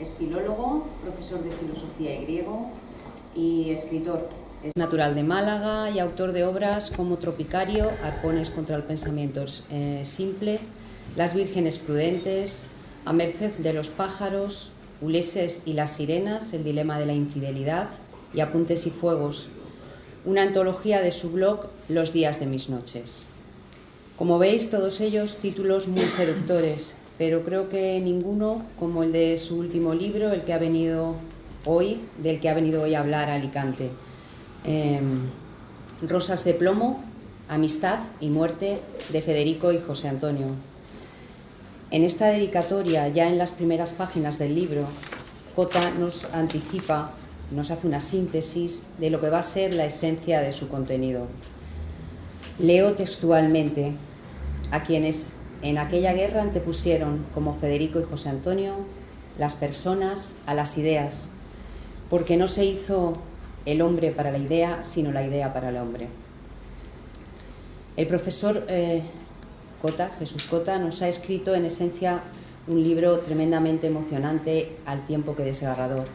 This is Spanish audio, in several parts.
Es filólogo, profesor de filosofía y griego y escritor. Es natural de Málaga y autor de obras como Tropicario, Arpones contra el pensamiento simple, Las vírgenes prudentes, A merced de los pájaros, Ulises y las sirenas, El dilema de la infidelidad y Apuntes y fuegos, una antología de su blog Los días de mis noches. Como veis, todos ellos títulos muy seductores, pero creo que ninguno como el de su último libro, del que ha venido hoy a hablar a Alicante. Rosas de plomo, amistad y muerte, de Federico y José Antonio. En esta dedicatoria, ya en las primeras páginas del libro, Cota nos anticipa, nos hace una síntesis de lo que va a ser la esencia de su contenido. Leo textualmente: a quienes en aquella guerra antepusieron, como Federico y José Antonio, las personas a las ideas, porque no se hizo el hombre para la idea, sino la idea para el hombre. El profesor Jesús Cota, nos ha escrito en esencia un libro tremendamente emocionante al tiempo que desgarrador,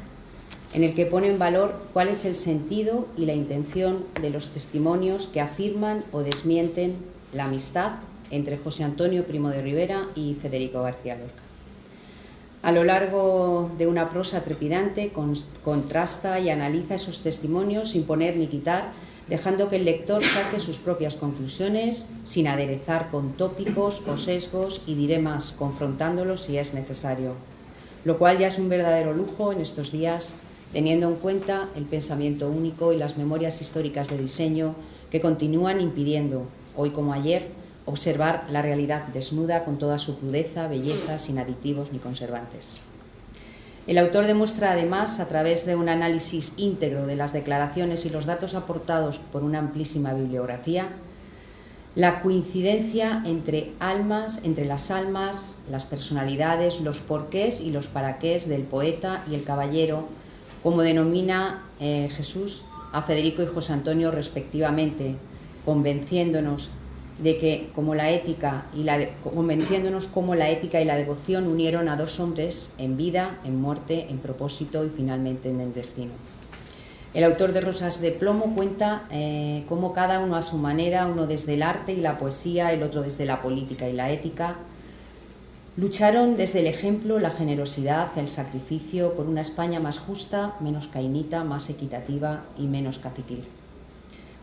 en el que pone en valor cuál es el sentido y la intención de los testimonios que afirman o desmienten la amistad entre José Antonio Primo de Rivera y Federico García Lorca. A lo largo de una prosa trepidante, contrasta y analiza esos testimonios sin poner ni quitar, dejando que el lector saque sus propias conclusiones, sin aderezar con tópicos o sesgos, y diré más, confrontándolos si es necesario, lo cual ya es un verdadero lujo en estos días, teniendo en cuenta el pensamiento único y las memorias históricas de diseño que continúan impidiendo, hoy como ayer, observar la realidad desnuda con toda su crudeza, belleza, sin aditivos ni conservantes. El autor demuestra además, a través de un análisis íntegro de las declaraciones y los datos aportados por una amplísima bibliografía, la coincidencia entre las almas, las personalidades, los porqués y los paraqués del poeta y el caballero, como denomina Jesús a Federico y José Antonio respectivamente, convenciéndonos cómo la ética y la devoción unieron a dos hombres en vida, en muerte, en propósito y finalmente en el destino. El autor de Rosas de plomo cuenta cómo cada uno a su manera, uno desde el arte y la poesía, el otro desde la política y la ética, lucharon desde el ejemplo, la generosidad, el sacrificio por una España más justa, menos cainita, más equitativa y menos caciquil.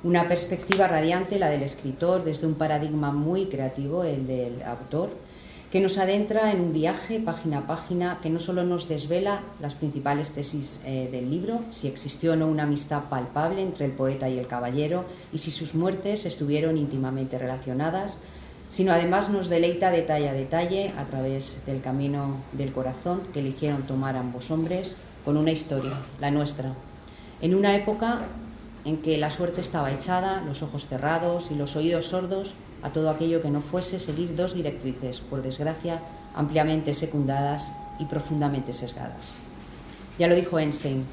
Una perspectiva radiante, la del escritor, desde un paradigma muy creativo, el del autor, que nos adentra en un viaje página a página que no solo nos desvela las principales tesis del libro, si existió o no una amistad palpable entre el poeta y el caballero y si sus muertes estuvieron íntimamente relacionadas, sino además nos deleita detalle a detalle a través del camino del corazón que eligieron tomar ambos hombres con una historia, la nuestra, en una época en que la suerte estaba echada, los ojos cerrados y los oídos sordos a todo aquello que no fuese seguir dos directrices, por desgracia, ampliamente secundadas y profundamente sesgadas. Ya lo dijo Einstein: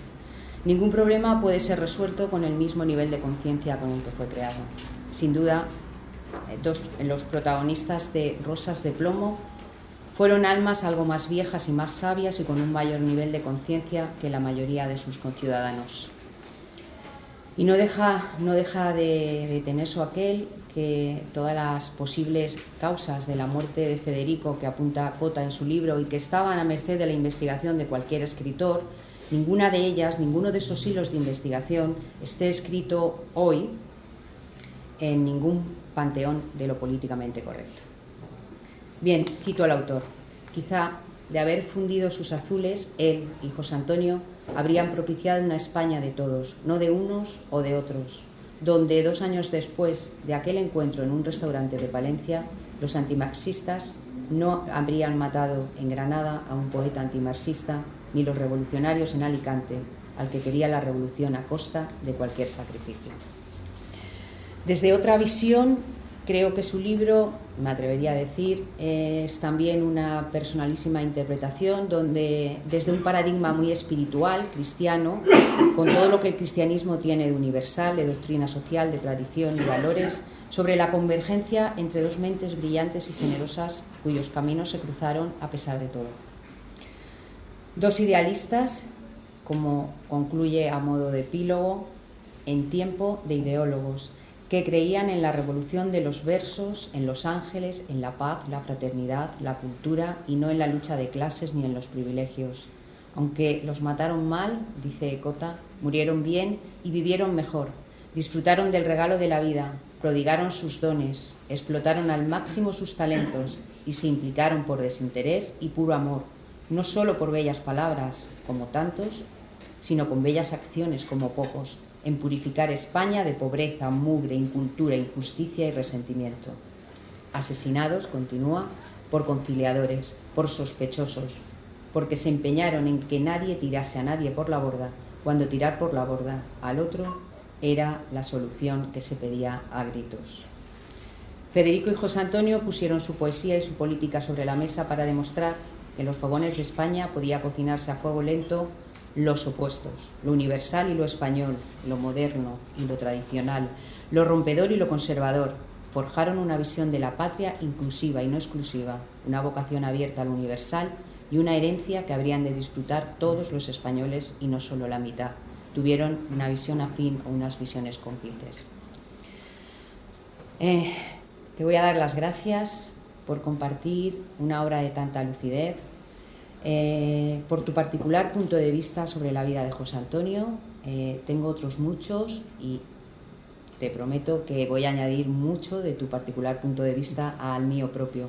ningún problema puede ser resuelto con el mismo nivel de conciencia con el que fue creado. Sin duda, los protagonistas de Rosas de plomo fueron almas algo más viejas y más sabias y con un mayor nivel de conciencia que la mayoría de sus conciudadanos. Y no deja de tener eso aquel que todas las posibles causas de la muerte de Federico que apunta Cota en su libro y que estaban a merced de la investigación de cualquier escritor, ninguno de esos hilos de investigación esté escrito hoy en ningún panteón de lo políticamente correcto. Bien, cito al autor: quizá de haber fundido sus azules, él y José Antonio habrían propiciado una España de todos, no de unos o de otros, donde 2 años después de aquel encuentro en un restaurante de Palencia, los antimarxistas no habrían matado en Granada a un poeta antimarxista, ni los revolucionarios en Alicante, al que quería la revolución a costa de cualquier sacrificio. Desde otra visión, creo que su libro, me atrevería a decir, es también una personalísima interpretación donde, desde un paradigma muy espiritual, cristiano, con todo lo que el cristianismo tiene de universal, de doctrina social, de tradición y valores, sobre la convergencia entre dos mentes brillantes y generosas cuyos caminos se cruzaron a pesar de todo. Dos idealistas, como concluye a modo de epílogo, en tiempo de ideólogos, que creían en la revolución de los versos, en los ángeles, en la paz, la fraternidad, la cultura y no en la lucha de clases ni en los privilegios. Aunque los mataron mal, dice Cota, murieron bien y vivieron mejor. Disfrutaron del regalo de la vida, prodigaron sus dones, explotaron al máximo sus talentos y se implicaron por desinterés y puro amor, no solo por bellas palabras, como tantos, sino con bellas acciones, como pocos, en purificar España de pobreza, mugre, incultura, injusticia y resentimiento. Asesinados, continúa, por conciliadores, por sospechosos, porque se empeñaron en que nadie tirase a nadie por la borda, cuando tirar por la borda al otro era la solución que se pedía a gritos. Federico y José Antonio pusieron su poesía y su política sobre la mesa para demostrar que en los fogones de España podía cocinarse a fuego lento los opuestos, lo universal y lo español, lo moderno y lo tradicional, lo rompedor y lo conservador. Forjaron una visión de la patria inclusiva y no exclusiva, una vocación abierta al universal y una herencia que habrían de disfrutar todos los españoles y no solo la mitad. Tuvieron una visión afín o unas visiones cómplices. Te voy a dar las gracias por compartir una obra de tanta lucidez, por tu particular punto de vista sobre la vida de José Antonio. Tengo otros muchos y te prometo que voy a añadir mucho de tu particular punto de vista al mío propio.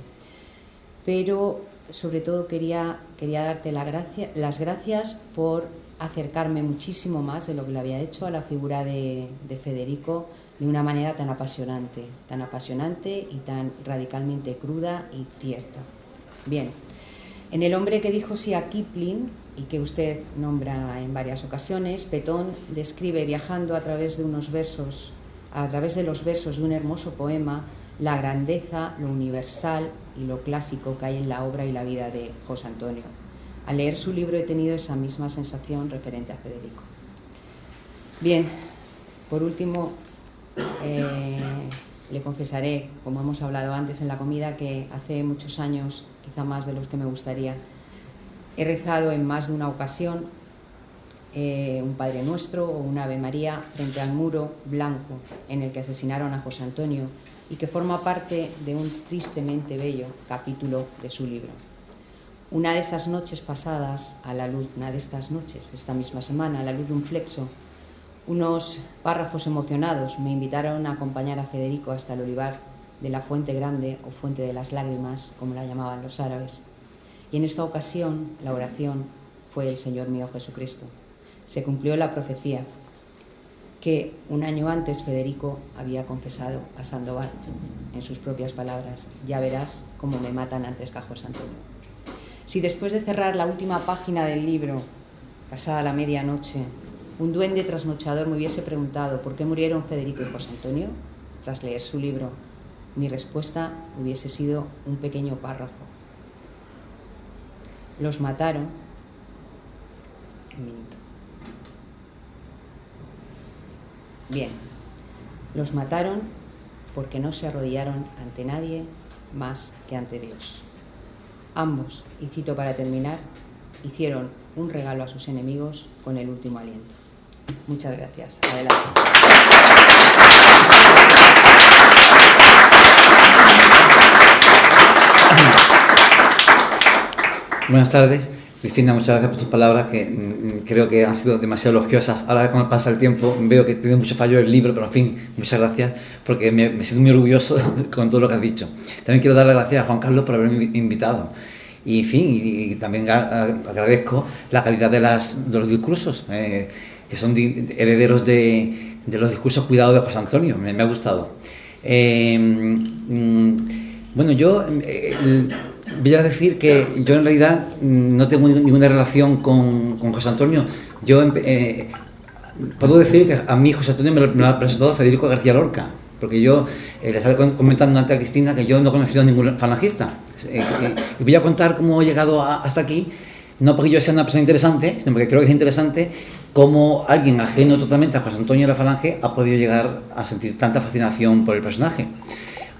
Pero sobre todo quería darte las gracias por acercarme muchísimo más de lo que le había hecho a la figura de Federico de una manera tan apasionante y tan radicalmente cruda y cierta. Bien, en El hombre que dijo sí a Kipling, y que usted nombra en varias ocasiones, Petón describe, viajando a través de los versos de un hermoso poema, la grandeza, lo universal y lo clásico que hay en la obra y la vida de José Antonio. Al leer su libro he tenido esa misma sensación referente a Federico. Bien, por último, le confesaré, como hemos hablado antes en la comida, que hace muchos años, quizá más de los que me gustaría, he rezado en más de una ocasión un Padre Nuestro o un Ave María frente al muro blanco en el que asesinaron a José Antonio y que forma parte de un tristemente bello capítulo de su libro. Una de esas noches pasadas, una de estas noches, esta misma semana, a la luz de un flexo, unos párrafos emocionados me invitaron a acompañar a Federico hasta el olivar de la Fuente Grande o Fuente de las Lágrimas, como la llamaban los árabes. Y en esta ocasión la oración fue el Señor mío Jesucristo. Se cumplió la profecía que un año antes Federico había confesado a Sandoval en sus propias palabras: ya verás cómo me matan antes que a José Antonio. Si después de cerrar la última página del libro, pasada la medianoche, un duende trasnochador me hubiese preguntado por qué murieron Federico y José Antonio, tras leer su libro, mi respuesta hubiese sido un pequeño párrafo. Los mataron. Un minuto. Bien, los mataron porque no se arrodillaron ante nadie más que ante Dios. Ambos, y cito para terminar, hicieron un regalo a sus enemigos con el último aliento. Muchas gracias. Adelante. Buenas tardes. Cristina, muchas gracias por tus palabras, que creo que han sido demasiado elogiosas. Ahora, cuando pasa el tiempo, veo que tiene mucho fallo el libro, pero en fin, muchas gracias, porque me siento muy orgulloso con todo lo que has dicho. También quiero darle gracias a Juan Carlos por haberme invitado. Y, en fin, y también agradezco la calidad de los discursos, que son herederos de los discursos cuidados de José Antonio. Me ha gustado. Bueno, yo voy a decir que yo en realidad no tengo ninguna relación con José Antonio. Yo puedo decir que a mí José Antonio me lo ha presentado Federico García Lorca, porque yo le estaba comentando antes a Cristina que yo no he conocido a ningún falangista. Y voy a contar cómo he llegado hasta aquí, no porque yo sea una persona interesante, sino porque creo que es interesante cómo alguien ajeno totalmente a José Antonio de la Falange ha podido llegar a sentir tanta fascinación por el personaje.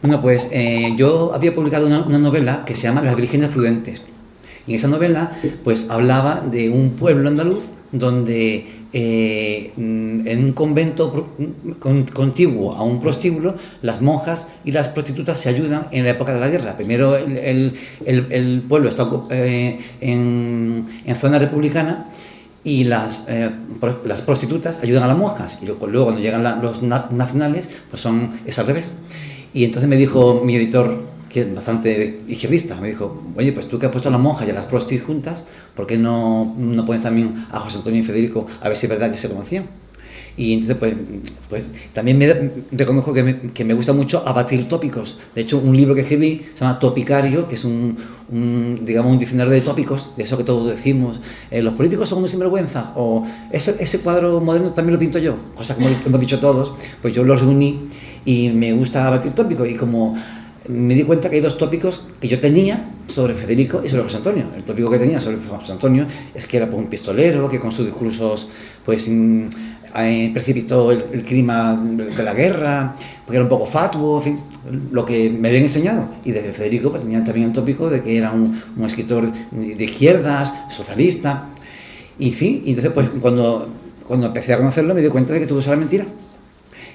Bueno, pues yo había publicado una novela que se llama Las Vírgenes Prudentes, Y en esa novela, pues hablaba de un pueblo andaluz donde en un convento contiguo a un prostíbulo, las monjas y las prostitutas se ayudan en la época de la guerra. Primero el pueblo está en zona republicana y las prostitutas ayudan a las monjas, y luego cuando llegan los nacionales, pues es al revés. Y entonces me dijo mi editor, que es bastante izquierdista, me dijo: oye, pues tú que has puesto a las monjas y a las prostis juntas, ¿por qué no pones también a José Antonio y Federico a ver si es verdad que se conocían? Y entonces pues también reconozco que me gusta mucho abatir tópicos. De hecho, un libro que escribí se llama Topicario, que es digamos un diccionario de tópicos, de eso que todos decimos, los políticos son unos sinvergüenzas, o ese cuadro moderno también lo pinto yo, cosa que hemos dicho todos. Pues yo los reuní y me gusta abatir tópicos, y como me di cuenta que hay dos tópicos que yo tenía sobre Federico y sobre José Antonio. El tópico que tenía sobre José Antonio es que era un pistolero, que con sus discursos pues precipitó el clima de la guerra, porque era un poco fatuo, en fin, lo que me habían enseñado. Y de Federico pues tenía también el tópico de que era un escritor de izquierdas, socialista, y en fin. Y entonces pues cuando empecé a conocerlo me di cuenta de que todo eso era mentira,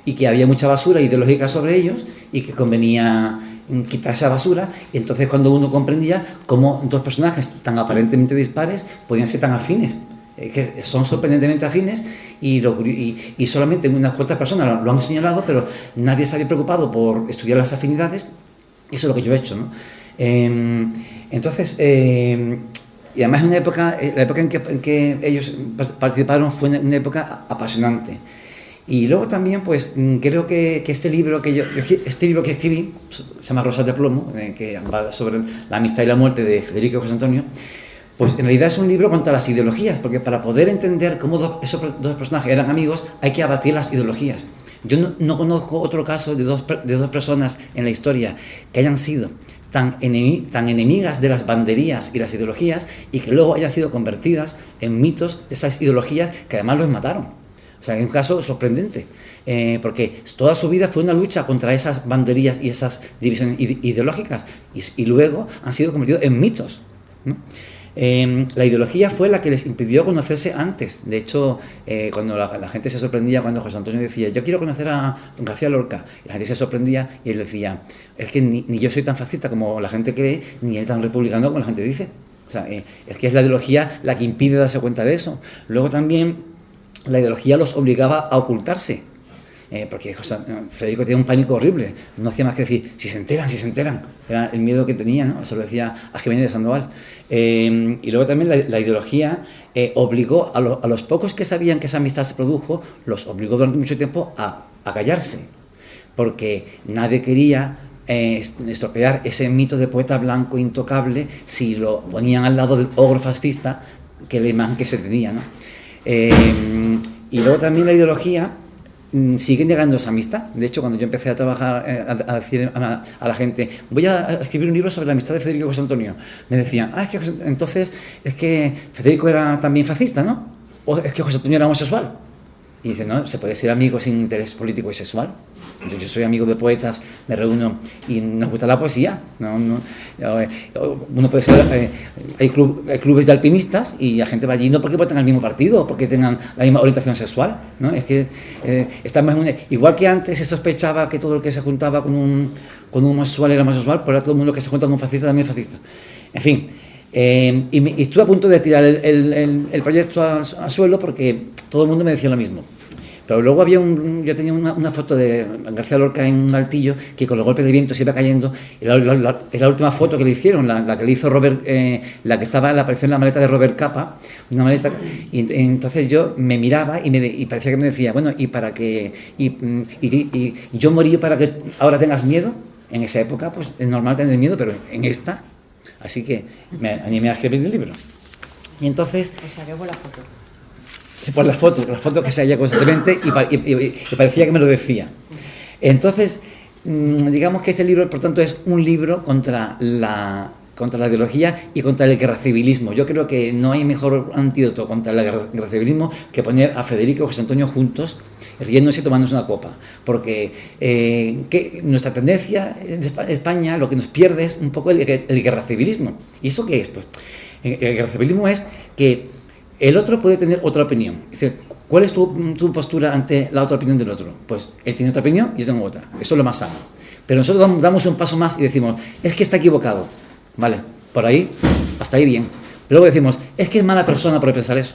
y que había mucha basura ideológica sobre ellos, y que convenía quitar esa basura. Y entonces cuando uno comprendía cómo dos personajes tan aparentemente dispares podían ser tan afines, que son sorprendentemente afines, y solamente unas cuantas personas lo han señalado, pero nadie se había preocupado por estudiar las afinidades. Eso es lo que yo he hecho, ¿no? Entonces, y además la época en que ellos participaron fue una época apasionante. Y luego también, pues, creo que este libro que escribí, se llama Rosas de plomo, que va sobre la amistad y la muerte de Federico y José Antonio, pues en realidad es un libro contra las ideologías, porque para poder entender cómo esos dos personajes eran amigos, hay que abatir las ideologías. Yo no conozco otro caso de dos personas en la historia que hayan sido tan enemigas de las banderías y las ideologías, y que luego hayan sido convertidas en mitos de esas ideologías, que además los mataron. O sea, es un caso sorprendente, porque toda su vida fue una lucha contra esas banderías y esas divisiones ideológicas, y luego han sido convertidos en mitos, ¿no? La ideología fue la que les impidió conocerse antes. De hecho, cuando la gente se sorprendía cuando José Antonio decía: yo quiero conocer a don García Lorca, y la gente se sorprendía y él decía: es que ni yo soy tan fascista como la gente cree, ni él tan republicano como la gente dice. O sea, es que es la ideología la que impide darse cuenta de eso. Luego también la ideología los obligaba a ocultarse, porque Federico tenía un pánico horrible, no hacía más que decir: si se enteran, era el miedo que tenía, ¿no? Eso lo decía a Jiménez de Sandoval. Y luego también la ideología obligó a los pocos que sabían que esa amistad se produjo, los obligó durante mucho tiempo a callarse, porque nadie quería estropear ese mito de poeta blanco intocable si lo ponían al lado del ogro fascista, que la imagen que se tenía, ¿no? Y luego también la ideología sigue negando esa amistad. De hecho, cuando yo empecé a trabajar, a decir a la gente: voy a escribir un libro sobre la amistad de Federico y José Antonio, me decían: entonces es que Federico era también fascista, ¿no? O es que José Antonio era homosexual. Y dice: no, se puede ser amigo sin interés político y sexual. Yo soy amigo de poetas, me reúno y nos gusta la poesía. Uno puede ser, hay clubes de alpinistas y la gente va allí no porque tengan el mismo partido o porque tengan la misma orientación sexual, ¿no? Es que igual que antes se sospechaba que todo el que se juntaba con un homosexual era homosexual, pero ahora todo el mundo que se junta con un fascista también es fascista. En fin, y estuve a punto de tirar el proyecto al suelo, porque todo el mundo me decía lo mismo. Pero luego yo tenía una foto de García Lorca en un altillo, que con los golpes de viento se iba cayendo. Era la última foto que le hicieron, la que le hizo Robert, la que apareció en la maleta de Robert Capa, una maleta. Y entonces yo me miraba y parecía que me decía: bueno, y para que y yo morí para que ahora tengas miedo. En esa época pues es normal tener miedo, pero en esta, así que me animé a escribir el libro. Y entonces, o sea, veo la foto. Por las fotos que se halla constantemente, y parecía que me lo decía. Entonces, digamos que este libro, por tanto, es un libro contra la ideología y contra el guerracivilismo. Yo creo que no hay mejor antídoto contra el guerracivilismo que poner a Federico y José Antonio juntos riéndose y tomándose una copa. Porque que nuestra tendencia en España, lo que nos pierde es un poco el guerracivilismo. ¿Y eso qué es? Pues el guerracivilismo es que el otro puede tener otra opinión. Dice, ¿cuál es tu postura ante la otra opinión del otro? Pues él tiene otra opinión y yo tengo otra. Eso es lo más sano. Pero nosotros damos un paso más y decimos, es que está equivocado. Vale, por ahí, hasta ahí bien. Luego decimos, es que es mala persona por pensar eso.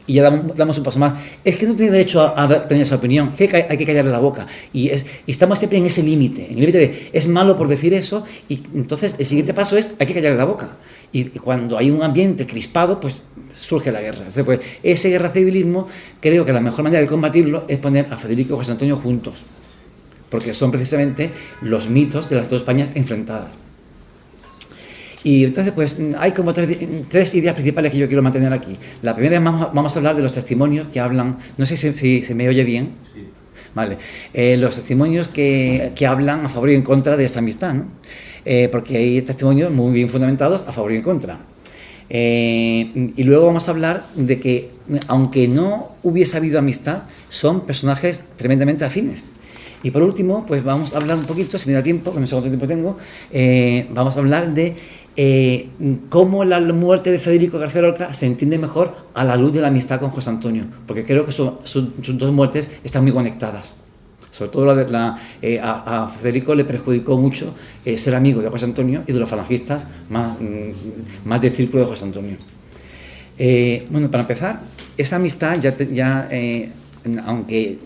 Y ya damos un paso más. Es que no tiene derecho a tener esa opinión, que hay que callarle la boca. Y estamos siempre en ese límite, en el límite de es malo por decir eso, y entonces el siguiente paso es hay que callarle la boca. Y cuando hay un ambiente crispado, pues surge la guerra. Entonces, pues, ese guerracivilismo, creo que la mejor manera de combatirlo es poner a Federico y José Antonio juntos, porque son precisamente los mitos de las dos Españas enfrentadas. Y entonces, pues, hay como tres ideas principales que yo quiero mantener aquí. La primera es vamos a hablar de los testimonios que hablan, no sé si se me oye bien. Sí. Vale. Los testimonios que hablan a favor y en contra de esta amistad, ¿no? Porque hay testimonios muy bien fundamentados a favor y en contra. Y luego vamos a hablar de que, aunque no hubiese habido amistad, son personajes tremendamente afines. Y por último, pues vamos a hablar un poquito, si me da tiempo, que no sé cuánto tiempo tengo, vamos a hablar de cómo la muerte de Federico García Lorca se entiende mejor a la luz de la amistad con José Antonio, porque creo que sus dos muertes están muy conectadas. Sobre todo a Federico le perjudicó mucho ser amigo de José Antonio y de los falangistas más del círculo de José Antonio. Bueno, para empezar, esa amistad aunque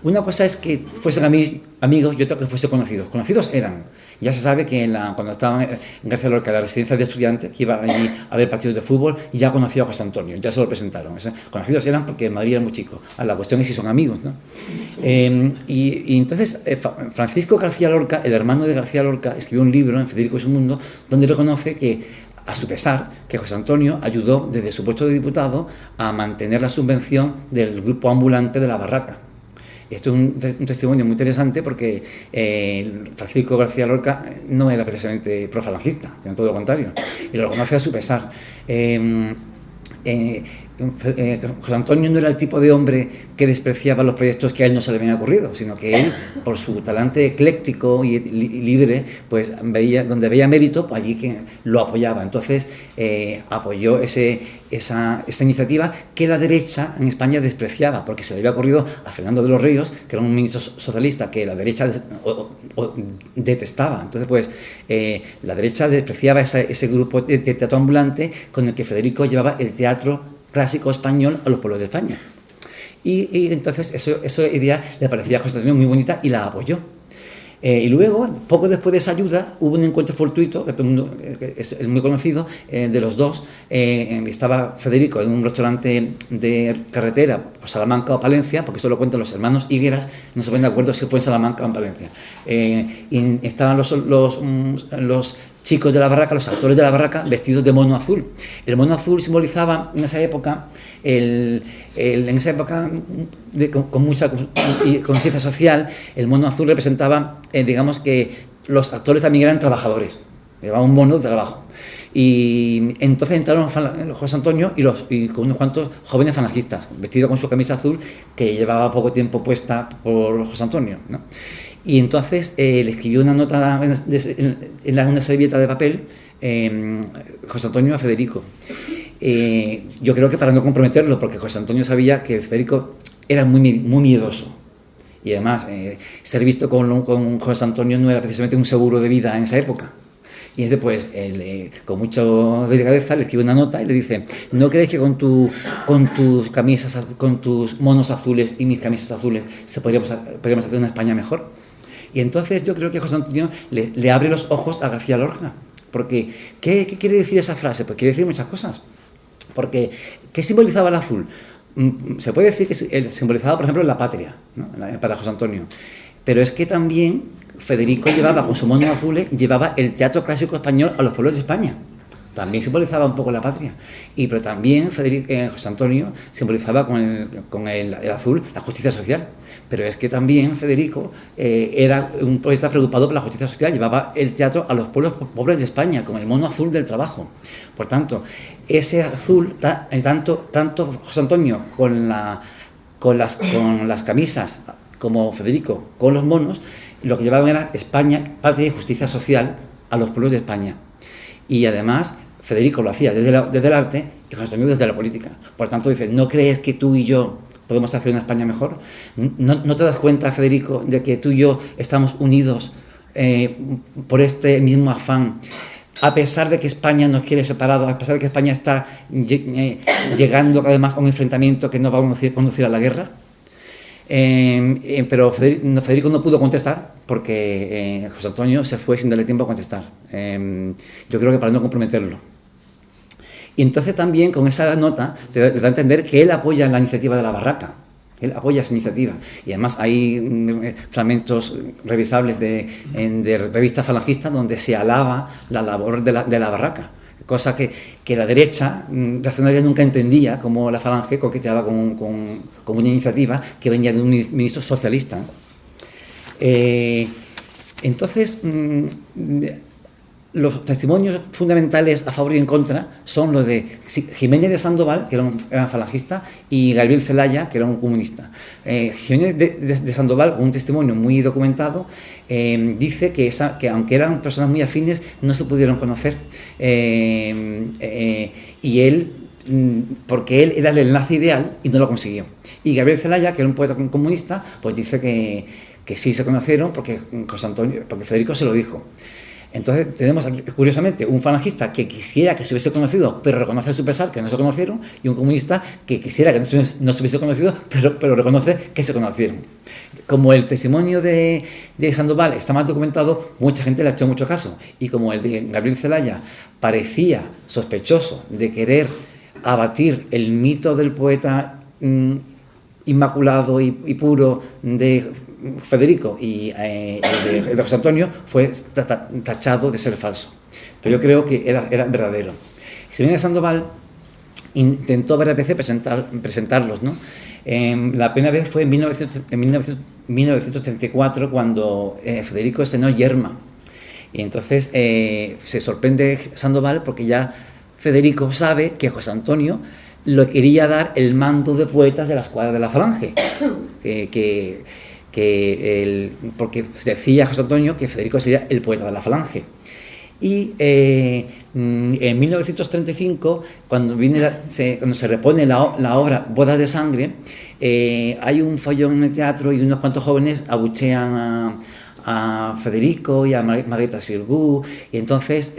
una cosa es que fuesen amigos y otra que fuesen conocidos. Conocidos eran. Ya se sabe que cuando estaban en García Lorca, en la residencia de estudiantes, que iba allí a ver partidos de fútbol, ya conocía a José Antonio, ya se lo presentaron. Conocidos eran porque en Madrid era muy chico. La cuestión es si son amigos, ¿no? Y entonces Francisco García Lorca, el hermano de García Lorca, escribió un libro en Federico y su mundo, donde reconoce que, a su pesar, que José Antonio ayudó desde su puesto de diputado a mantener la subvención del grupo ambulante de La Barraca. Esto es un testimonio muy interesante porque Francisco García Lorca no era precisamente profalangista, sino todo lo contrario, y lo reconoce a su pesar. José Antonio no era el tipo de hombre que despreciaba los proyectos que a él no se le habían ocurrido, sino que él, por su talante ecléctico y libre, pues donde veía mérito, pues allí que lo apoyaba. Entonces apoyó esa iniciativa que la derecha en España despreciaba, porque se le había ocurrido a Fernando de los Ríos, que era un ministro socialista que la derecha detestaba. Entonces, pues la derecha despreciaba ese grupo de teatro ambulante con el que Federico llevaba el teatro clásico español a los pueblos de España. Y entonces esa idea le parecía a José Antonio muy bonita y la apoyó. Y luego, poco después de esa ayuda, hubo un encuentro fortuito, que todo el mundo es muy conocido, de los dos. Estaba Federico en un restaurante de carretera, Salamanca o Palencia, porque esto lo cuentan los hermanos Higueras, no se ponen de acuerdo si fue en Salamanca o en Palencia. Y estaban los chicos de La Barraca, los actores de La Barraca, vestidos de mono azul. El mono azul simbolizaba en esa época, con mucha conciencia social, el mono azul representaba, digamos que los actores también eran trabajadores, llevaban un mono de trabajo. Y entonces entraron José Antonio y con unos cuantos jóvenes falangistas, vestidos con su camisa azul que llevaba poco tiempo puesta por José Antonio, ¿no? Y entonces le escribió una nota en una servilleta de papel José Antonio a Federico. Yo creo que para no comprometerlo, porque José Antonio sabía que Federico era muy miedoso. Y además, ser visto con José Antonio no era precisamente un seguro de vida en esa época. Y después, con mucha delicadeza, le escribe una nota y le dice: ¿no crees que con tus camisas, con tus monos azules y mis camisas azules podríamos hacer una España mejor? Y entonces yo creo que José Antonio le abre los ojos a García Lorca. Porque, ¿qué quiere decir esa frase? Pues quiere decir muchas cosas. Porque, ¿qué simbolizaba el azul? Se puede decir que simbolizaba, por ejemplo, la patria, ¿no? Para José Antonio. Pero es que también Federico llevaba, con su mono azul, llevaba el teatro clásico español a los pueblos de España. También simbolizaba un poco la patria. Pero también José Antonio simbolizaba con el azul la justicia social. Pero es que también Federico era un poeta preocupado por la justicia social, llevaba el teatro a los pueblos pobres de España, con el mono azul del trabajo. Por tanto, ese azul, tanto José Antonio con con las camisas, como Federico, con los monos, lo que llevaban era España, patria y justicia social a los pueblos de España. Y además, Federico lo hacía desde el arte y José Antonio desde la política. Por tanto, dice, ¿no crees que tú y yo podemos hacer una España mejor? ¿No te das cuenta, Federico, de que tú y yo estamos unidos por este mismo afán? A pesar de que España nos quiere separados, a pesar de que España está llegando cada vez más a un enfrentamiento que nos va a conducir a la guerra. Pero Federico no pudo contestar porque José Antonio se fue sin darle tiempo a contestar. Yo creo que para no comprometerlo. Y entonces también con esa nota le da a entender que él apoya la iniciativa de la barraca. Él apoya esa iniciativa. Y además hay fragmentos revisables de revistas falangistas donde se alaba la labor de la barraca. Cosa que la derecha reaccionaria nunca entendía, como la falange coqueteaba con una iniciativa que venía de un ministro socialista. Entonces, los testimonios fundamentales a favor y en contra son los de Jiménez de Sandoval, que era un falangista, y Gabriel Zelaya, que era un comunista. Jiménez de Sandoval, con un testimonio muy documentado, dice que aunque eran personas muy afines, no se pudieron conocer. Y él, porque él era el enlace ideal y no lo consiguió. Y Gabriel Zelaya, que era un poeta comunista, pues dice que sí se conocieron porque Federico se lo dijo. Entonces tenemos aquí, curiosamente, un falangista que quisiera que se hubiese conocido, pero reconoce a su pesar que no se conocieron, y un comunista que quisiera que no se hubiese conocido, pero reconoce que se conocieron. Como el testimonio de Sandoval está más documentado, mucha gente le ha hecho mucho caso, y como el de Gabriel Zelaya parecía sospechoso de querer abatir el mito del poeta inmaculado y puro de Federico y de José Antonio, fue tachado de ser falso. Pero yo creo que era verdadero. Jiménez de Sandoval intentó varias veces presentarlos, ¿no? La primera vez fue en 1934, cuando Federico estrenó Yerma. Y entonces se sorprende Sandoval porque ya Federico sabe que José Antonio le quería dar el mando de poetas de la escuadra de la Falange, porque decía José Antonio que Federico sería el poeta de la Falange. Y en 1935, cuando se repone la obra Bodas de Sangre, hay un follón en el teatro y unos cuantos jóvenes abuchean a Federico y a Margarita Xirgu, y entonces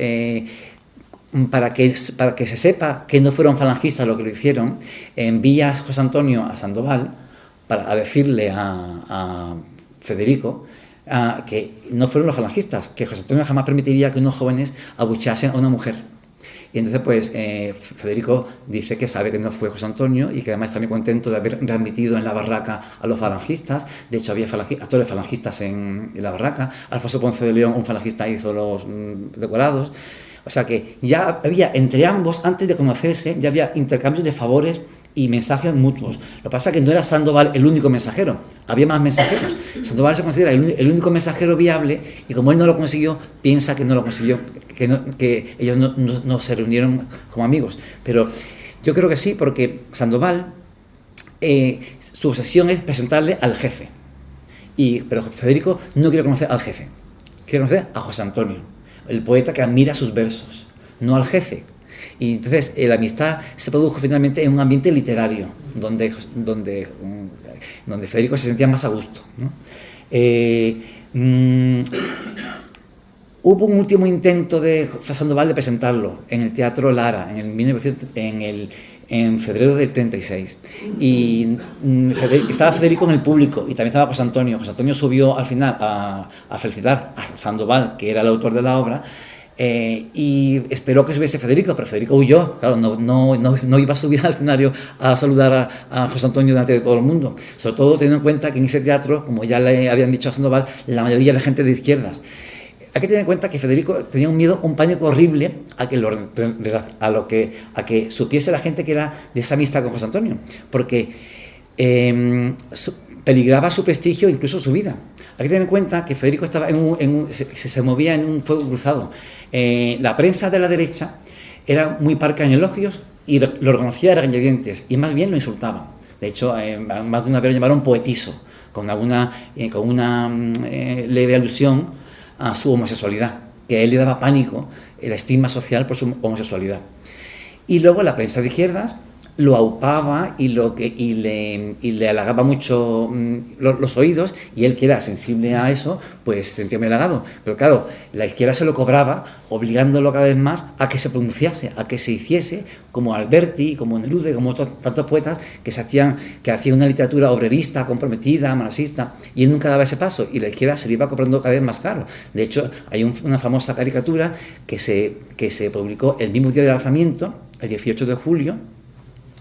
para que se sepa que no fueron falangistas lo que lo hicieron, envía a José Antonio a Sandoval para decirle a Federico que no fueron los falangistas, que José Antonio jamás permitiría que unos jóvenes abucheasen a una mujer. Y entonces pues Federico dice que sabe que no fue José Antonio y que además está muy contento de haber readmitido en la barraca a los falangistas. De hecho había actores falangistas en la barraca. Alfonso Ponce de León, un falangista, hizo los decorados. O sea que ya había entre ambos, antes de conocerse, ya había intercambios de favores y mensajes mutuos. Lo que pasa es que no era Sandoval el único mensajero, había más mensajeros. Sandoval se considera el único mensajero viable, y como él no lo consiguió, piensa que no lo consiguió, que ellos no se reunieron como amigos. Pero yo creo que sí, porque Sandoval, su obsesión es presentarle al jefe. Pero Federico no quiere conocer al jefe, quiere conocer a José Antonio, el poeta que admira sus versos, no al jefe. Y entonces la amistad se produjo finalmente en un ambiente literario, donde Federico se sentía más a gusto, ¿no? Hubo un último intento de Sandoval de presentarlo en el Teatro Lara en febrero del 36, y estaba Federico en el público y también estaba José Antonio. José Antonio subió al final a felicitar a Sandoval, que era el autor de la obra, y esperó que subiese Federico, pero Federico huyó. Claro, no iba a subir al escenario a saludar a José Antonio delante de todo el mundo, sobre todo teniendo en cuenta que en ese teatro, como ya le habían dicho a Sandoval, la mayoría era gente de izquierdas. Hay que tener en cuenta que Federico tenía un pánico horrible a que supiese la gente que era de esa amistad con José Antonio, porque peligraba su prestigio, incluso su vida. Hay que tener en cuenta que Federico estaba se movía en un fuego cruzado. La prensa de la derecha era muy parca en elogios y lo reconocía a regañadientes, y más bien lo insultaba. De hecho, más de una vez lo llamaron poetizo, con una leve alusión a su homosexualidad, que a él le daba pánico el estigma social por su homosexualidad. Y luego la prensa de izquierdas lo aupaba y le halagaba mucho los oídos, y él, que era sensible a eso, pues se sentía muy halagado. Pero claro, la izquierda se lo cobraba, obligándolo cada vez más a que se pronunciase, a que se hiciese como Alberti, como Neruda, como tantos poetas que hacían una literatura obrerista, comprometida, marxista, y él nunca daba ese paso, y la izquierda se lo iba cobrando cada vez más caro. De hecho, hay una famosa caricatura que se publicó el mismo día del alzamiento, el 18 de julio,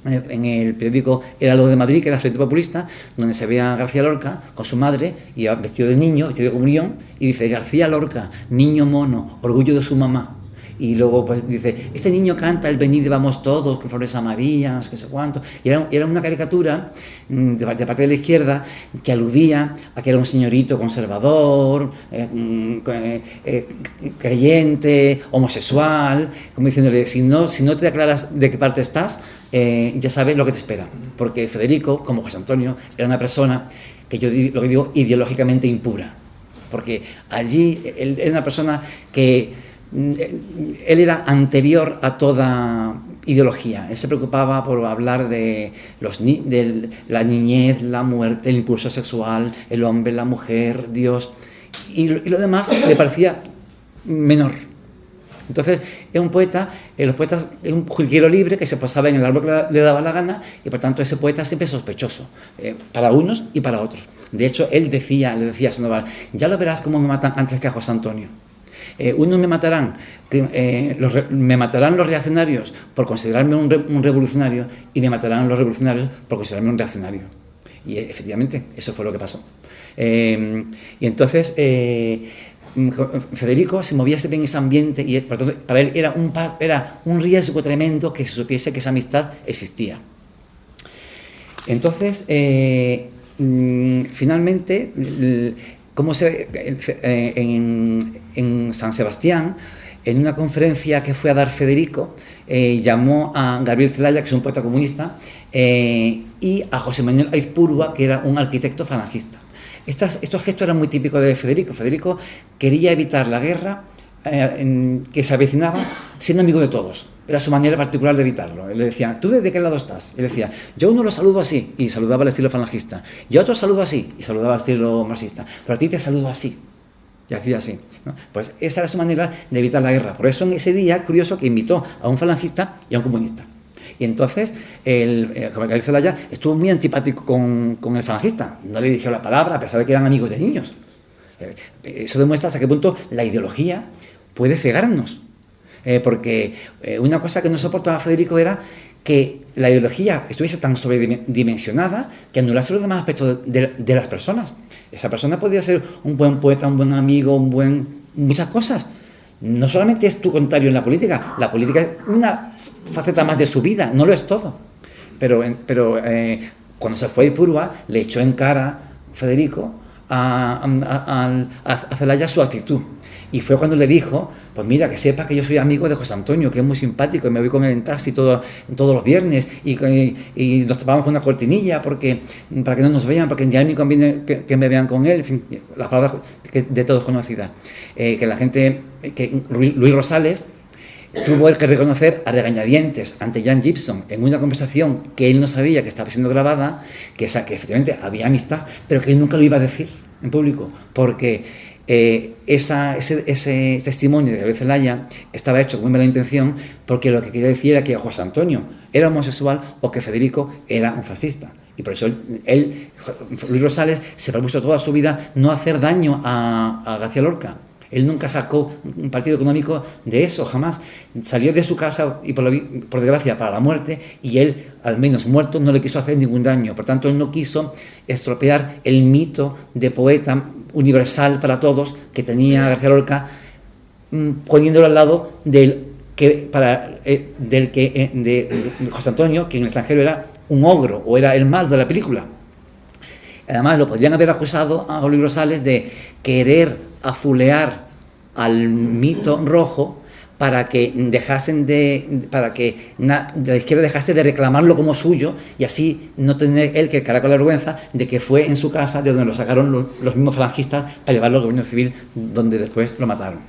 en el periódico Heraldo de Madrid, que era Frente Populista, donde se ve a García Lorca con su madre, y vestido de niño, vestido de comunión, y dice: García Lorca, niño mono, orgullo de su mamá. Y luego pues dice: este niño canta el venid y vamos todos, con flores amarillas, que sé cuánto. Y era una caricatura de parte de la izquierda que aludía a que era un señorito conservador, creyente, homosexual, como diciéndole: si no te declaras de qué parte estás, ya sabes lo que te espera. Porque Federico, como José Antonio, era una persona que yo lo que digo, ideológicamente impura. Porque allí él era una persona que él era anterior a toda ideología. Él se preocupaba por hablar de la niñez, la muerte, el impulso sexual, el hombre, la mujer, Dios, y lo demás le parecía menor. Entonces, es un poeta, los poetas es un jilguero libre que se pasaba en el árbol que le daba la gana, y por tanto ese poeta siempre es sospechoso, para unos y para otros. De hecho, él le decía a Sandoval: ya lo verás cómo me matan antes que a José Antonio. Unos me matarán los reaccionarios por considerarme un revolucionario, y me matarán los revolucionarios por considerarme un reaccionario. Y efectivamente, eso fue lo que pasó. Y entonces Federico se movía siempre en ese ambiente, y por tanto, para él era un riesgo tremendo que se supiese que esa amistad existía. Entonces, finalmente, en San Sebastián, en una conferencia que fue a dar Federico, llamó a Gabriel Zelaya, que es un poeta comunista, y a José Manuel Aizpurua, que era un arquitecto falangista. Estos gestos eran muy típicos de Federico. Federico quería evitar la guerra que se avecinaba, siendo amigo de todos. Era su manera particular de evitarlo. Él le decía: ¿tú desde qué lado estás? Él decía: yo a uno lo saludo así, y saludaba al estilo falangista, y a otro saludo así, y saludaba al estilo marxista, pero a ti te saludo así, y hacía así, ¿no? Pues esa era su manera de evitar la guerra. Por eso en ese día, curioso, que invitó a un falangista y a un comunista. Y entonces Gabriel Zelaya estuvo muy antipático con el falangista, no le dirigió la palabra, a pesar de que eran amigos de niños. Eso demuestra hasta qué punto la ideología puede cegarnos. Porque una cosa que no soportaba Federico era que la ideología estuviese tan sobredimensionada que anulase los demás aspectos de las personas. Esa persona podría ser un buen poeta, un buen amigo, muchas cosas. No solamente es tu contrario en la política es una faceta más de su vida, no lo es todo. Pero cuando se fue a Ipurúa, le echó en cara Federico a Zelaya su actitud. Y fue cuando le dijo: pues mira, que sepa que yo soy amigo de José Antonio, que es muy simpático, y me voy con él en taxi todos los viernes, y nos tapamos con una cortinilla para que no nos vean, porque ya a mí conviene que me vean con él. En fin, las palabras de todos conocidas. Que la gente, que Luis Rosales tuvo que reconocer a regañadientes ante Jan Gibson en una conversación que él no sabía que estaba siendo grabada, que efectivamente había amistad, pero que él nunca lo iba a decir en público, porque ese testimonio de Gabriel Zelaya estaba hecho con muy mala intención, porque lo que quería decir era que José Antonio era homosexual o que Federico era un fascista. Y por eso Luis Rosales, se propuso toda su vida no hacer daño a García Lorca. Él nunca sacó un partido económico de eso, jamás. Salió de su casa, y por desgracia, para la muerte, y él, al menos muerto, no le quiso hacer ningún daño. Por tanto, él no quiso estropear el mito de poeta universal para todos que tenía García Lorca, poniéndolo al lado de José Antonio, que en el extranjero era un ogro, o era el mal de la película. Además, lo podrían haber acusado a Luis Rosales de querer azulear al mito rojo para que la izquierda dejase de reclamarlo como suyo y así no tener él que cargar con la vergüenza de que fue en su casa de donde lo sacaron los mismos falangistas para llevarlo al gobierno civil, donde después lo mataron.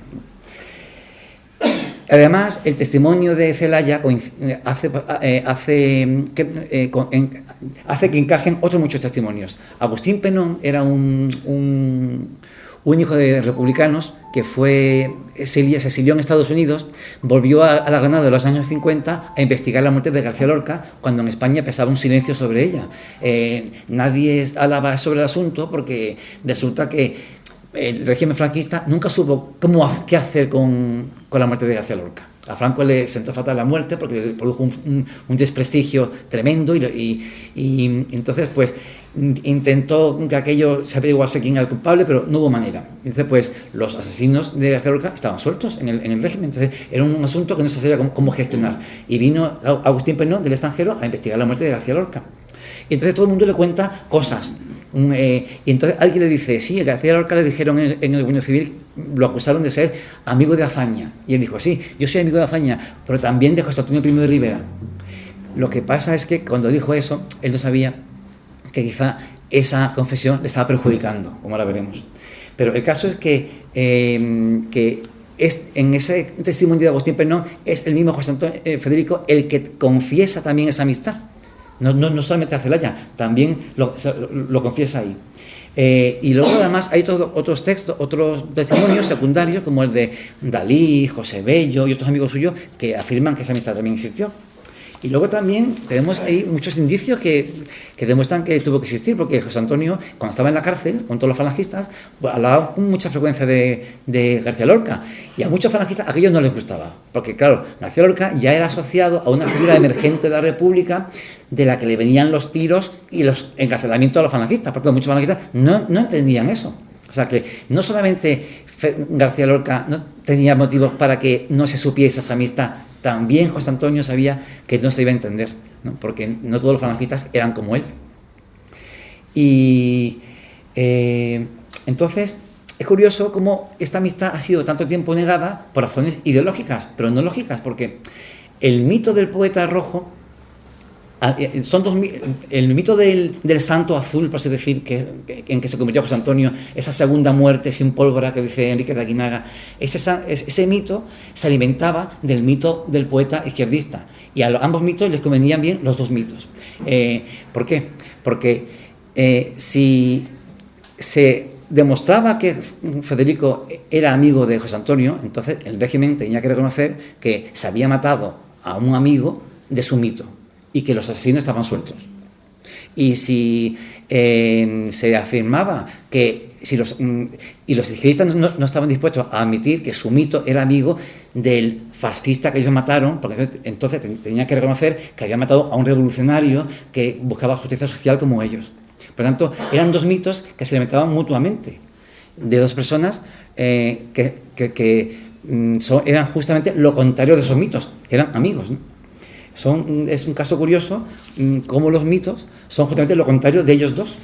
Además, el testimonio de Celaya hace que encajen otros muchos testimonios. Agustín Penón era un hijo de republicanos que se exilió en Estados Unidos, volvió a la Granada de los años 50 a investigar la muerte de García Lorca, cuando en España pesaba un silencio sobre ella. Nadie hablaba sobre el asunto porque resulta que el régimen franquista nunca supo qué hacer con la muerte de García Lorca. A Franco le sentó fatal la muerte porque le produjo un desprestigio tremendo y entonces pues intentó que aquello se averiguase quién era el culpable, pero no hubo manera. Entonces pues los asesinos de García Lorca estaban sueltos en el régimen, entonces era un asunto que no se sabía cómo gestionar. Y vino Agustín Penón del extranjero a investigar la muerte de García Lorca. Y entonces todo el mundo le cuenta cosas. Y entonces alguien le dice, sí, a García Lorca le dijeron en el gobierno civil, lo acusaron de ser amigo de Azaña. Y él dijo, sí, yo soy amigo de Azaña, pero también de José Antonio I de Rivera. Lo que pasa es que cuando dijo eso, él no sabía que quizá esa confesión le estaba perjudicando, como ahora veremos. Pero el caso es que en ese testimonio de Agustín Penón es el mismo José Antonio Federico el que confiesa también esa amistad. No solamente a Celaya, también lo confiesa ahí. Y luego además hay otros testimonios secundarios, como el de Dalí, José Bello y otros amigos suyos, que afirman que esa amistad también existió. Y luego también tenemos ahí muchos indicios que demuestran que tuvo que existir, porque José Antonio, cuando estaba en la cárcel, con todos los falangistas, pues, hablaba con mucha frecuencia de García Lorca, y a muchos falangistas aquello no les gustaba, porque claro, García Lorca ya era asociado a una figura emergente de la República, de la que le venían los tiros y los encarcelamientos a los falangistas. Por tanto, muchos falangistas no entendían eso. O sea que no solamente García Lorca no tenía motivos para que no se supiese esa amistad, también José Antonio sabía que no se iba a entender, ¿no? Porque no todos los falangistas eran como él. Y entonces es curioso cómo esta amistad ha sido tanto tiempo negada por razones ideológicas, pero no lógicas, porque el mito del poeta rojo, el mito del santo azul, por así decir, en que se convirtió José Antonio, esa segunda muerte sin pólvora que dice Enrique de Aguinaga, ese mito se alimentaba del mito del poeta izquierdista, y a ambos mitos les convenían bien los dos mitos. ¿Por qué? Porque si se demostraba que Federico era amigo de José Antonio, entonces el régimen tenía que reconocer que se había matado a un amigo de su mito y que los asesinos estaban sueltos. Y si se afirmaba que y los izquierdistas no estaban dispuestos a admitir que su mito era amigo del fascista que ellos mataron, porque entonces tenían que reconocer que había matado a un revolucionario que buscaba justicia social como ellos. Por lo tanto, eran dos mitos que se alimentaban mutuamente, de dos personas que eran justamente lo contrario de esos mitos, que eran amigos, ¿no? Es un caso curioso cómo los mitos son justamente lo contrario de ellos dos.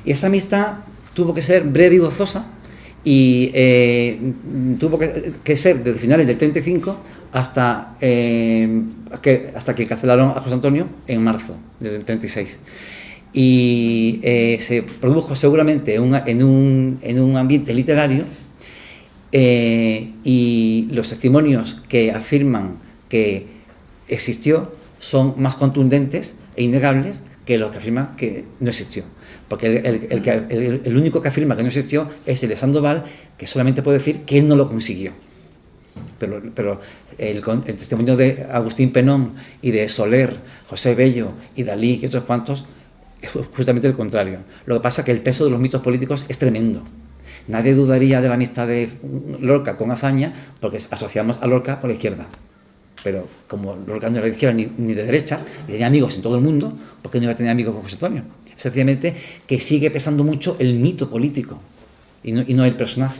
Y esa amistad tuvo que ser breve y gozosa, y tuvo que ser desde finales del 35 hasta que encarcelaron a José Antonio en marzo del 36. Y se produjo seguramente en un ambiente literario, y los testimonios que afirman que existió son más contundentes e innegables que los que afirman que no existió, porque el único que afirma que no existió es el de Sandoval, que solamente puede decir que él no lo consiguió, pero el testimonio de Agustín Penón y de Soler, José Bello y Dalí y otros cuantos es justamente el contrario. Lo que pasa es que el peso de los mitos políticos es tremendo. Nadie dudaría de la amistad de Lorca con Azaña, porque asociamos a Lorca con la izquierda. Pero como Lorca no era de izquierda ni de derechas, y tenía amigos en todo el mundo, ¿por qué no iba a tener amigos con José Antonio? Sencillamente que sigue pesando mucho el mito político y no el personaje.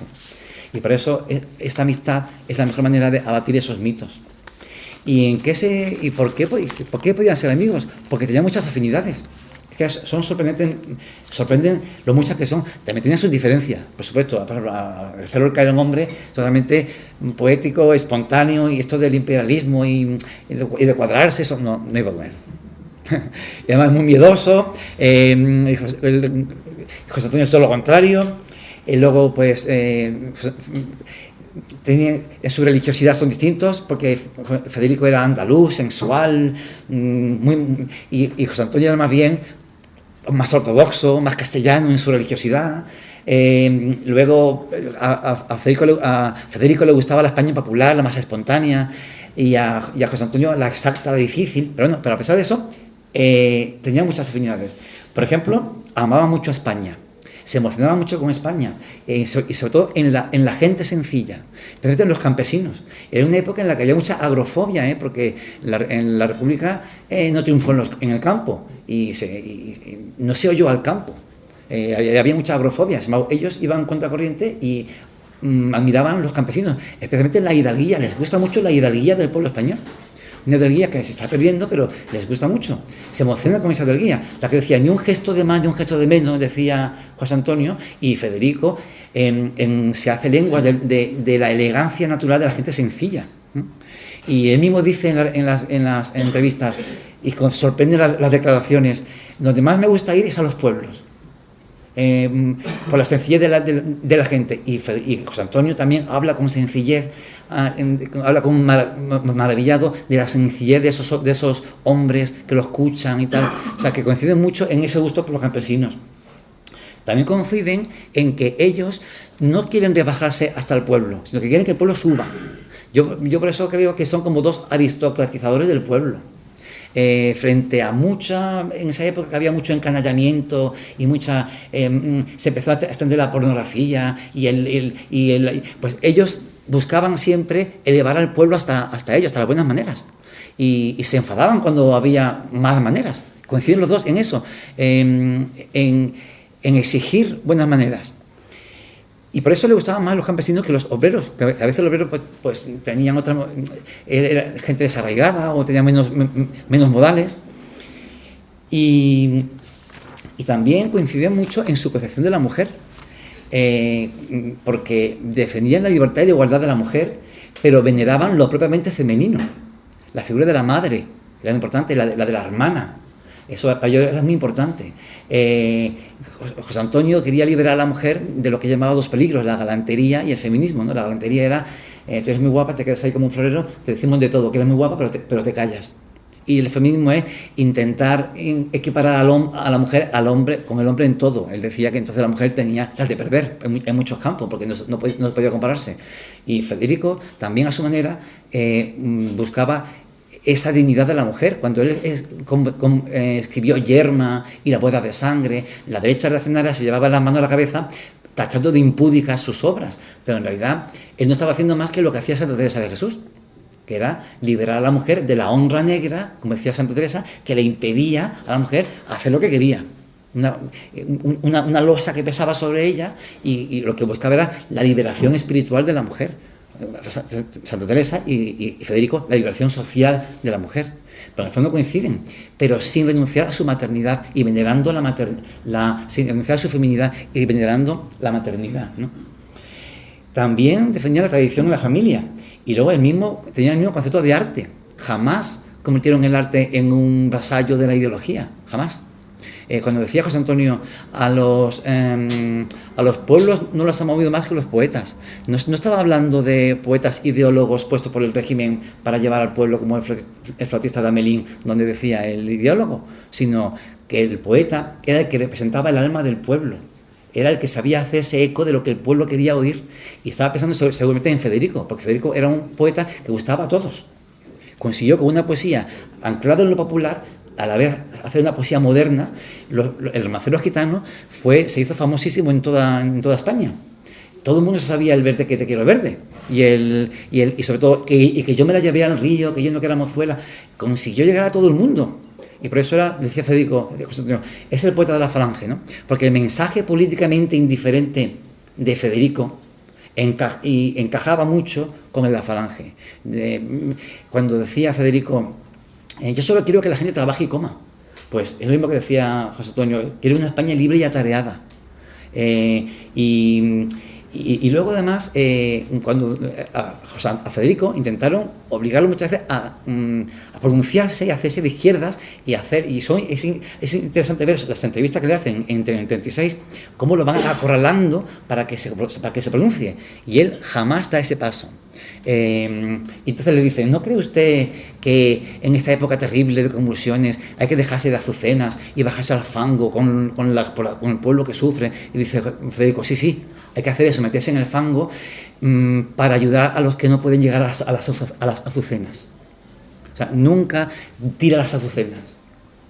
Y por eso esta amistad es la mejor manera de abatir esos mitos. ¿Y por qué podían ser amigos? Porque tenían muchas afinidades. Es que sorprenden lo muchas que son. También tienen sus diferencias, por supuesto. El Celo Lorca era un hombre totalmente poético, espontáneo, y esto del imperialismo y de cuadrarse, eso no iba con él. Y además muy miedoso. José Antonio es todo lo contrario. Y luego, pues, en su religiosidad son distintos, porque Federico era andaluz, sensual, y José Antonio era más bien más ortodoxo, más castellano en su religiosidad. Luego a Federico le gustaba la España popular, la más espontánea, y a José Antonio la exacta, la difícil. Pero a pesar de eso, tenía muchas afinidades. Por ejemplo, amaba mucho a España. Se emocionaba mucho con España, y sobre todo en la gente sencilla, especialmente en los campesinos. Era una época en la que había mucha agrofobia, porque en la República no triunfó en el campo, y no se oyó al campo. Había mucha agrofobia. Ellos iban contracorriente y admiraban a los campesinos, especialmente la hidalguía. Les gusta mucho la hidalguía del pueblo español. Una hidalguía que se está perdiendo, pero les gusta mucho. Se emociona con esa hidalguía. La que decía, ni un gesto de más, ni un gesto de menos, decía José Antonio, y Federico se hace lengua de la elegancia natural de la gente sencilla. Y él mismo dice en las entrevistas, y sorprende las declaraciones, donde más me gusta ir es a los pueblos. Por la sencillez de la gente. Y José Antonio también habla con sencillez, habla como maravillado de la sencillez de esos hombres que lo escuchan y tal. O sea, que coinciden mucho en ese gusto por los campesinos. También coinciden en que ellos no quieren rebajarse hasta el pueblo, sino que quieren que el pueblo suba. Yo por eso creo que son como dos aristocratizadores del pueblo. Frente a en esa época había mucho encanallamiento y se empezó a extender la pornografía pues ellos buscaban siempre elevar al pueblo hasta ellos, hasta las buenas maneras, y se enfadaban cuando había malas maneras. Coinciden los dos en eso, en exigir buenas maneras. Y por eso le gustaban más los campesinos que los obreros, que a veces los obreros pues tenían era gente desarraigada o tenían menos modales. Y también coincidían mucho en su concepción de la mujer, porque defendían la libertad y la igualdad de la mujer, pero veneraban lo propiamente femenino. La figura de la madre era importante, la de la hermana. Eso para ellos era muy importante. José Antonio quería liberar a la mujer de lo que llamaba dos peligros, la galantería y el feminismo, ¿no? La galantería era, tú eres muy guapa, te quedas ahí como un florero, te decimos de todo, que eres muy guapa, pero te callas. Y el feminismo es intentar equiparar a la mujer al hombre, con el hombre en todo. Él decía que entonces la mujer tenía las de perder en muchos campos, porque no podía compararse. Y Federico también a su manera buscaba esa dignidad de la mujer. Cuando él escribió Yerma y la boda de sangre, la derecha reaccionaria se llevaba las manos a la cabeza tachando de impúdicas sus obras, pero en realidad él no estaba haciendo más que lo que hacía Santa Teresa de Jesús, que era liberar a la mujer de la honra negra, como decía Santa Teresa, que le impedía a la mujer hacer lo que quería. Una losa que pesaba sobre ella, y lo que buscaba era la liberación espiritual de la mujer. Santa Teresa y Federico, la liberación social de la mujer. Pero en el fondo coinciden, pero sin renunciar a su maternidad y venerando sin renunciar a su feminidad y venerando la maternidad, ¿no? También defendía la tradición en la familia, y luego tenía el mismo concepto de arte. Jamás convirtieron el arte en un vasallo de la ideología, jamás. Cuando decía José Antonio, a los pueblos no los ha movido más que los poetas. No estaba hablando de poetas ideólogos puestos por el régimen para llevar al pueblo, como el flautista de Amelín, donde decía el ideólogo, sino que el poeta era el que representaba el alma del pueblo, era el que sabía hacerse eco de lo que el pueblo quería oír. Y estaba pensando seguramente en Federico, porque Federico era un poeta que gustaba a todos. Consiguió con una poesía anclada en lo popular, a la vez hacer una poesía moderna. El romancero gitano se hizo famosísimo en toda España. Todo el mundo sabía el verde que te quiero verde, y sobre todo que yo me la llevé al río, que yo no que era mozuela. Consiguió llegar a todo el mundo, y por eso decía Federico, es el poeta de la falange, ¿no? Porque el mensaje políticamente indiferente de Federico encajaba mucho con el de la falange. Cuando decía Federico, yo solo quiero que la gente trabaje y coma, Pues es lo mismo que decía José Antonio, quiere una España libre y atareada. Y luego además, cuando a Federico intentaron obligarlo muchas veces a pronunciarse y a hacerse de izquierdas es interesante ver las entrevistas que le hacen en el 36, cómo lo van acorralando para que se pronuncie, y él jamás da ese paso. Entonces le dicen, ¿no cree usted que en esta época terrible de convulsiones hay que dejarse de azucenas y bajarse al fango con el pueblo que sufre? Y dice Federico, sí, hay que hacer eso, meterse en el fango para ayudar a los que no pueden llegar a las azucenas. O sea, nunca tira las azucenas.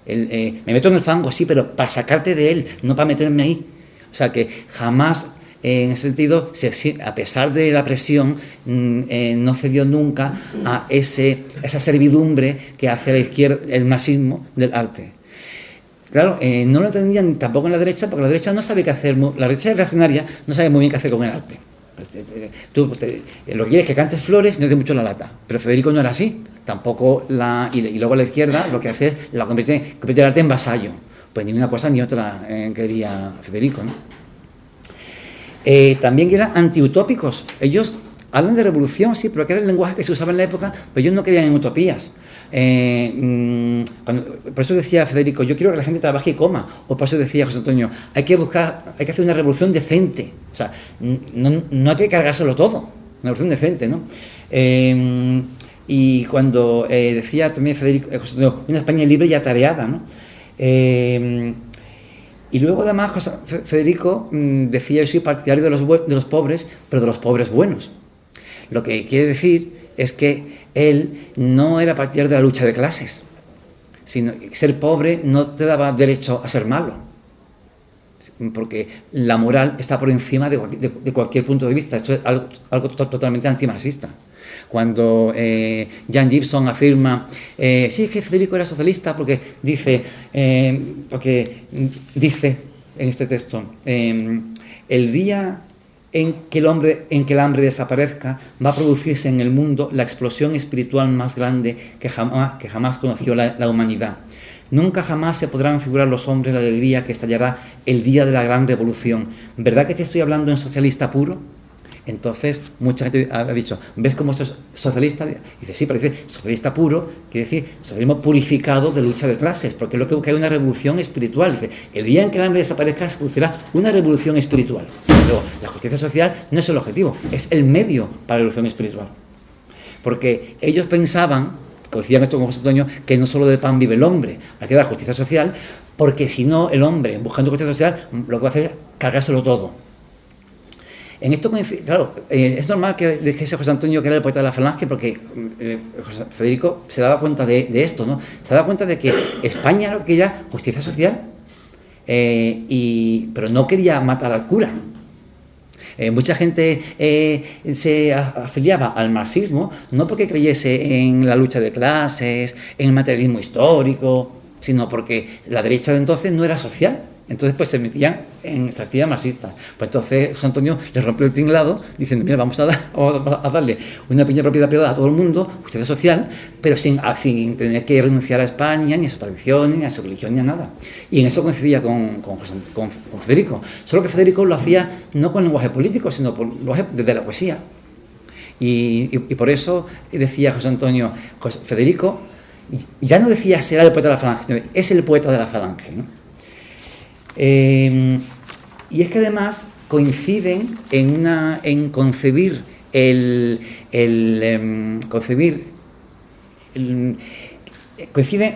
Me meto en el fango, sí, pero para sacarte de él, no para meterme ahí. O sea, que jamás, en ese sentido, a pesar de la presión, no cedió nunca a esa servidumbre que hace la izquierda, el marxismo del arte. Claro, no lo entendían tampoco en la derecha, porque la derecha no sabe qué hacer, la derecha reaccionaria no sabe muy bien qué hacer con el arte. Tú lo que quieres es que cantes flores y no te mucho la lata, pero Federico no era así, tampoco y luego la izquierda lo que hace es convierte el arte en vasallo. Pues ni una cosa ni otra quería Federico, ¿no? También eran antiutópicos. Ellos hablan de revolución, sí, pero que era el lenguaje que se usaba en la época, pero ellos no creían en utopías. Por eso decía Federico, yo quiero que la gente trabaje y coma. O por eso decía José Antonio, hay que hacer una revolución decente. O sea, no hay que cargárselo todo, una revolución decente, ¿no? Y cuando decía también Federico, José Antonio, una España libre y atareada, ¿no? Y luego además Federico decía, yo soy partidario de los pobres, pero de los pobres buenos. Lo que quiere decir es que él no era partidario de la lucha de clases, sino ser pobre no te daba derecho a ser malo, porque la moral está por encima de cualquier punto de vista. Esto es algo totalmente antimarxista. Cuando Jan Gibson afirma, sí, que Federico era socialista porque dice en este texto, el día en que el hambre desaparezca, va a producirse en el mundo la explosión espiritual más grande que jamás conoció la humanidad. Nunca jamás se podrán figurar los hombres la alegría que estallará el día de la gran revolución. ¿Verdad que te estoy hablando en socialista puro? Entonces, mucha gente ha dicho, ¿ves cómo esto es socialista? Dice, sí, pero dice socialista puro, quiere decir socialismo purificado de lucha de clases, porque es lo que busca es una revolución espiritual. Dice, el día en que el hambre desaparezca, se producirá una revolución espiritual. Pero la justicia social no es el objetivo, es el medio para la revolución espiritual. Porque ellos pensaban, como decían esto con José Antonio, que no solo de pan vive el hombre, hay que dar justicia social, porque si no, el hombre, buscando justicia social, lo que va a hacer es cargárselo todo. En esto, claro, es normal que dijese José Antonio que era el poeta de la Falange, porque Federico se daba cuenta de esto, ¿no? Se daba cuenta de que España lo que quería justicia social, pero no quería matar al cura. Mucha gente se afiliaba al marxismo no porque creyese en la lucha de clases, en el materialismo histórico, sino porque la derecha de entonces no era social. Entonces pues se metían en estrategias marxistas. Pues entonces José Antonio le rompió el tinglado diciendo, mira, vamos a darle una pequeña propiedad privada a todo el mundo, justicia social, pero sin tener que renunciar a España, ni a sus tradiciones, ni a su religión, ni a nada. Y en eso coincidía con Federico. Solo que Federico lo hacía no con lenguaje político, sino por lenguaje desde la poesía. Y por eso decía José Antonio, Federico ya no decía será el poeta de la Falange, es el poeta de la Falange, ¿no? Y es que además coinciden en concebir coinciden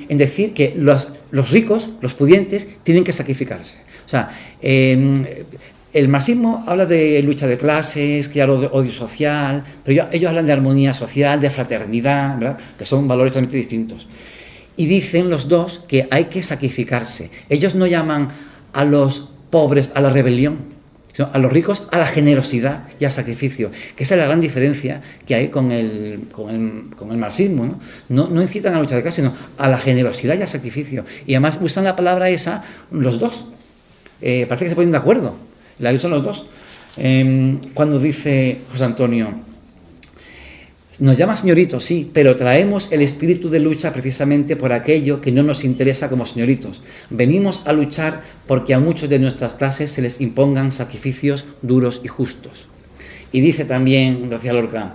en decir que los ricos, los pudientes, tienen que sacrificarse. O sea, el marxismo habla de lucha de clases, crear odio social, pero ellos hablan de armonía social, de fraternidad, ¿verdad? Que son valores totalmente distintos. Y dicen los dos que hay que sacrificarse. Ellos no llaman a los pobres a la rebelión, sino a los ricos a la generosidad y al sacrificio, que esa es la gran diferencia que hay con el marxismo, ¿no? No incitan a la lucha de clase, sino a la generosidad y al sacrificio. Y además usan la palabra esa los dos. Parece que se ponen de acuerdo. La usan los dos. Cuando dice José Antonio, Nos llama señoritos, sí, pero traemos el espíritu de lucha precisamente por aquello que no nos interesa como señoritos. Venimos a luchar porque a muchos de nuestras clases se les impongan sacrificios duros y justos. Y dice también García Lorca: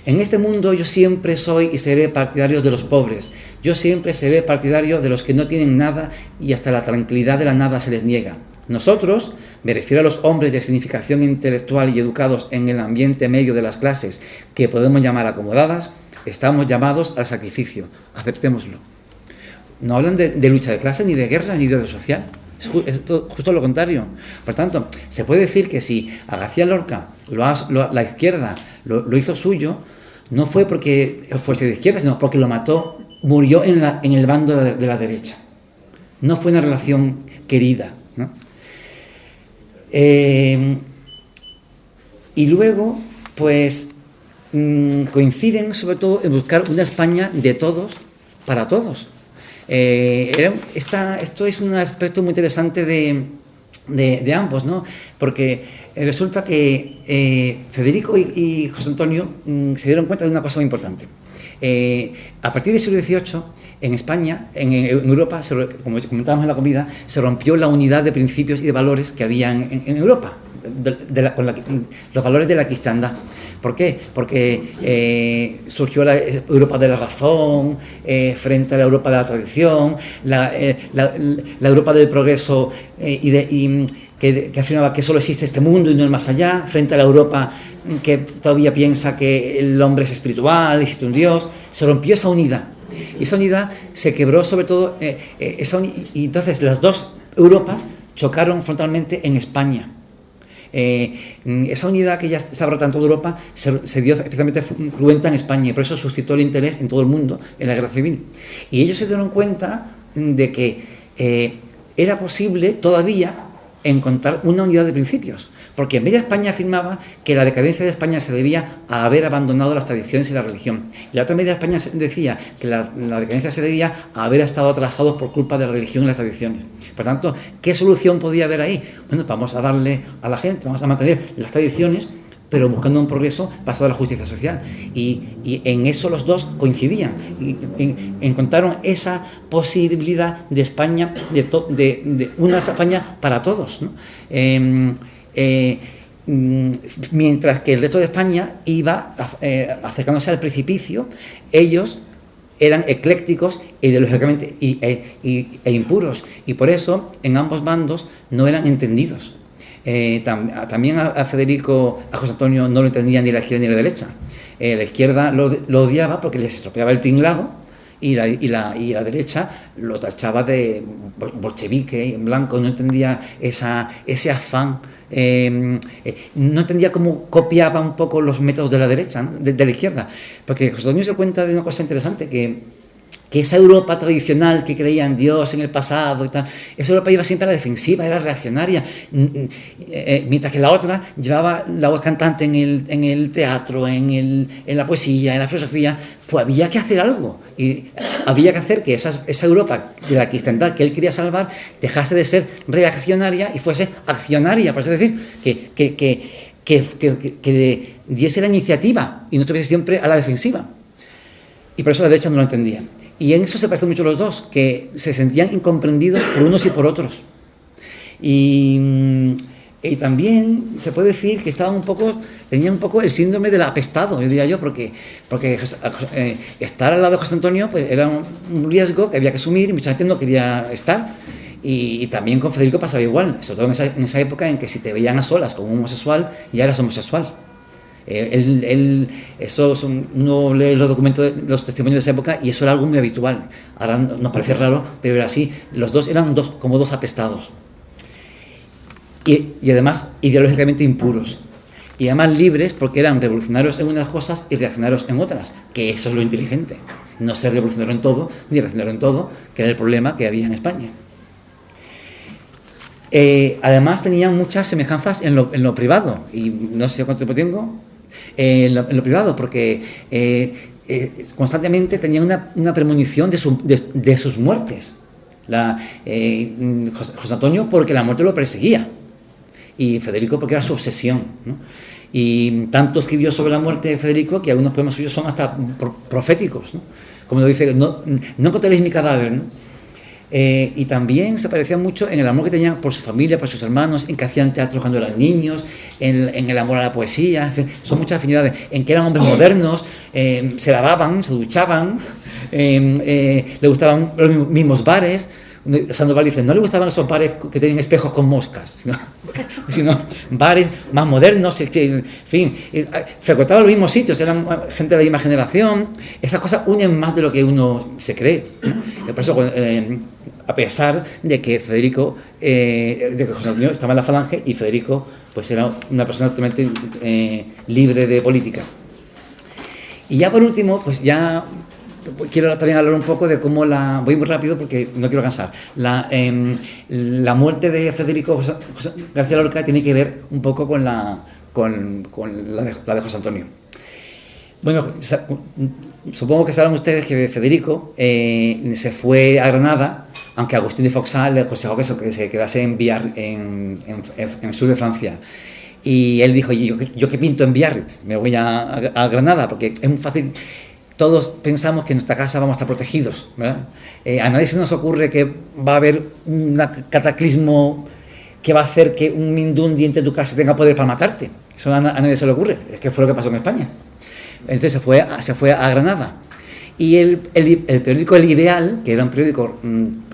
en este mundo yo siempre soy y seré partidario de los pobres. Yo siempre seré partidario de los que no tienen nada y hasta la tranquilidad de la nada se les niega. Nosotros, me refiero a los hombres de significación intelectual y educados en el ambiente medio de las clases que podemos llamar acomodadas, estamos llamados al sacrificio. Aceptémoslo. No hablan de lucha de clase, ni de guerra, ni de odio social. Es justo lo contrario. Por tanto, se puede decir que si a García Lorca la izquierda lo hizo suyo, no fue porque fuese de izquierda, sino porque lo mató, murió en el bando de la derecha. No fue una relación querida, ¿no? Y luego, pues, coinciden sobre todo en buscar una España de todos para todos. Esto es un aspecto muy interesante de ambos, ¿no? Porque resulta que Federico y José Antonio se dieron cuenta de una cosa muy importante. A partir del siglo XVIII, en España, en Europa, como comentábamos en la comida, se rompió la unidad de principios y de valores que había en Europa, los valores de la cristiandad. ¿Por qué? Porque surgió la Europa de la razón frente a la Europa de la tradición, la Europa del progreso que afirmaba que solo existe este mundo y no el más allá, frente a la Europa que todavía piensa que el hombre es espiritual, existe un Dios. Se rompió esa unidad. Y esa unidad se quebró sobre todo, y entonces las dos Europas chocaron frontalmente en España. Esa unidad que ya estaba rota en toda Europa se dio especialmente cruenta en España, y por eso suscitó el interés en todo el mundo en la guerra civil. Y ellos se dieron cuenta de que era posible todavía encontrar una unidad de principios, porque en media España afirmaba que la decadencia de España se debía a haber abandonado las tradiciones y la religión, y la otra media España decía que la decadencia se debía a haber estado atrasados por culpa de la religión y las tradiciones. Por tanto, ¿qué solución podía haber ahí? Bueno, vamos a darle a la gente, vamos a mantener las tradiciones, pero buscando un progreso basado en la justicia social. Y en eso los dos coincidían. Encontraron esa posibilidad de España, de una España para todos, ¿no? Mientras que el resto de España iba acercándose al precipicio, ellos eran eclécticos ideológicamente e impuros, y por eso en ambos bandos no eran entendidos. También a Federico, a José Antonio no lo entendía ni la izquierda ni la derecha. La izquierda lo odiaba porque les estropeaba el tinglado, y la derecha lo tachaba de bolchevique, en blanco. No entendía ese afán, no entendía cómo copiaba un poco los métodos de la derecha, de la izquierda, porque José Antonio se cuenta de una cosa interesante, que esa Europa tradicional que creía en Dios en el pasado y tal, esa Europa iba siempre a la defensiva, era reaccionaria, mientras que la otra llevaba la voz cantante en el teatro, en la poesía, en la filosofía. Pues había que hacer algo, y había que hacer que esa Europa de la cristiandad que él quería salvar dejase de ser reaccionaria y fuese accionaria, por eso decir, que diese la iniciativa y no estuviese siempre a la defensiva. Y por eso la derecha no lo entendía. Y en eso se parecen mucho los dos, que se sentían incomprendidos por unos y por otros. Y también se puede decir que tenían un poco el síndrome del apestado, yo diría yo, porque estar al lado de José Antonio pues era un riesgo que había que asumir, y mucha gente no quería estar. Y también con Federico pasaba igual, sobre todo en esa época en que si te veían a solas como homosexual, ya eras homosexual. Uno lee los documentos, los testimonios de esa época, y eso era algo muy habitual. Ahora nos parece raro, pero era así. Los dos eran como dos apestados. Y además ideológicamente impuros. Y además libres, porque eran revolucionarios en unas cosas y reaccionarios en otras, que eso es lo inteligente. No ser revolucionario en todo, ni reaccionario en todo, que era el problema que había en España. Además tenían muchas semejanzas en lo privado, y no sé cuánto tiempo tengo. En lo privado, porque constantemente tenían una premonición de sus muertes. José Antonio porque la muerte lo perseguía, y Federico porque era su obsesión, ¿no? Y tanto escribió sobre la muerte de Federico que algunos poemas suyos son hasta proféticos, ¿no? Como lo dice, no encontraréis mi cadáver, ¿no? Y también se parecía mucho en el amor que tenían por su familia, por sus hermanos, en que hacían teatro cuando eran niños, en el amor a la poesía, en fin, son muchas afinidades, en que eran hombres modernos, se lavaban, se duchaban, le gustaban los mismos bares. Sandoval dice, no le gustaban esos bares que tienen espejos con moscas, sino bares más modernos, en fin, frecuentaban los mismos sitios, eran gente de la misma generación. Esas cosas unen más de lo que uno se cree, ¿no? Por eso, a pesar de que Federico, de que José Antonio estaba en la Falange y Federico pues era una persona totalmente libre de política. Y ya por último, pues ya quiero también hablar un poco de cómo voy muy rápido porque no quiero cansar. La muerte de Federico García Lorca tiene que ver un poco con la de José Antonio. Bueno, supongo que sabrán ustedes que Federico se fue a Granada, aunque Agustín de Foxal le aconsejó que se quedase en Biarritz, en el sur de Francia. Y él dijo, yo que pinto en Biarritz, me voy a Granada, porque es muy fácil. Todos pensamos que en nuestra casa vamos a estar protegidos, ¿verdad? A nadie se nos ocurre que va a haber un cataclismo que va a hacer que un mindundi entre tu casa tenga poder para matarte. Eso a nadie se le ocurre. Es que fue lo que pasó en España. Entonces se fue a Granada. Y el periódico El Ideal, que era un periódico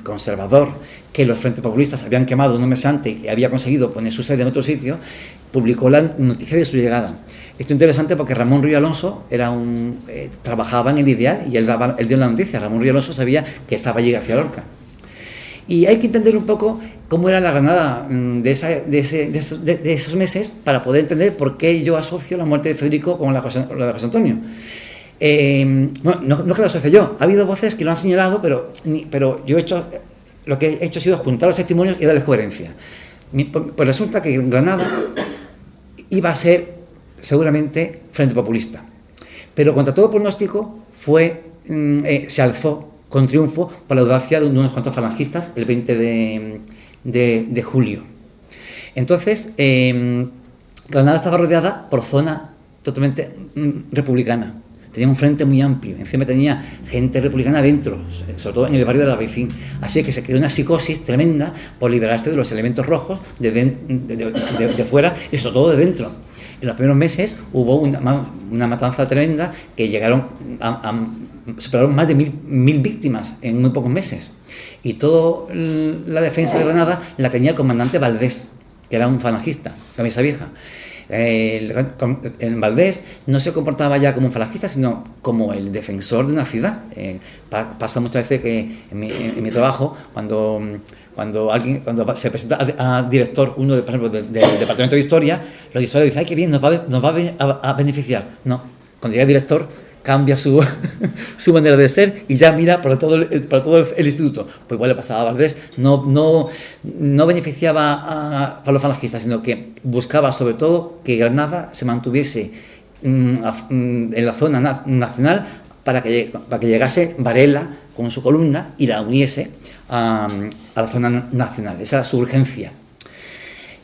conservador, que los Frentes Populistas habían quemado unos meses antes y había conseguido poner su sede en otro sitio, publicó la noticia de su llegada. Esto es interesante porque Ramón Ruiz Alonso trabajaba en El Ideal y él dio la noticia. Ramón Ruiz Alonso sabía que estaba allí García Lorca. Y hay que entender un poco cómo era la Granada de esos meses para poder entender por qué yo asocio la muerte de Federico con la de José Antonio. Bueno, no que lo asocie yo, ha habido voces que lo han señalado, pero yo lo que he hecho ha sido juntar los testimonios y darles coherencia. Pues resulta que en Granada iba a ser seguramente Frente Populista, pero contra todo pronóstico se alzó con triunfo por la audacia de unos cuantos falangistas el 20 de julio. Entonces, Granada estaba rodeada por zona totalmente republicana. Tenía un frente muy amplio, encima tenía gente republicana dentro, sobre todo en el barrio de la Albaicín. Así que se creó una psicosis tremenda por liberarse de los elementos rojos de fuera y sobre todo de dentro. En los primeros meses hubo una matanza tremenda que superaron más de 1.000 víctimas en muy pocos meses. Y toda la defensa de Granada la tenía el comandante Valdés, que era un falangista, camisa vieja. El Valdés no se comportaba ya como un falangista, sino como el defensor de una ciudad. Pasa muchas veces que en mi trabajo, cuando se presenta a director uno, por ejemplo, del departamento de historia, los de historia dicen, ¡ay, qué bien, nos va a beneficiar! No, cuando llega el director cambia su manera de ser y ya mira para todo el instituto. Pues igual le pasaba a Valdés, no beneficiaba a los falangistas, sino que buscaba sobre todo que Granada se mantuviese en la zona nacional para que llegase Varela con su columna y la uniese a la zona nacional. Esa era su urgencia.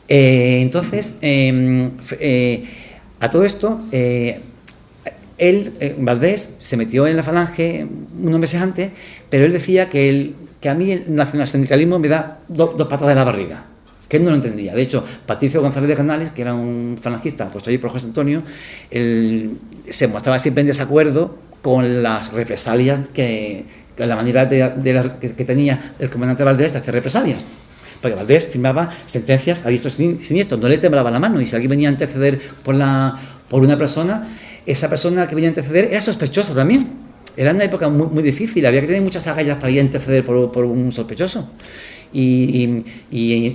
Entonces, a todo esto, Valdés se metió en la Falange unos meses antes, pero él decía que a mí el nacionalsindicalismo me da dos patadas de la barriga, que él no lo entendía. De hecho, Patricio González de Canales, que era un falangista puesto allí por José Antonio, él se mostraba siempre en desacuerdo con las represalias con la manera que tenía el comandante Valdés de hacer represalias. Porque Valdés firmaba sentencias a diestro y siniestro, no le temblaba la mano, y si alguien venía a interceder por una persona, esa persona que venía a interceder era sospechosa también. Era una época muy, muy difícil, había que tener muchas agallas para ir a interceder por un sospechoso. Y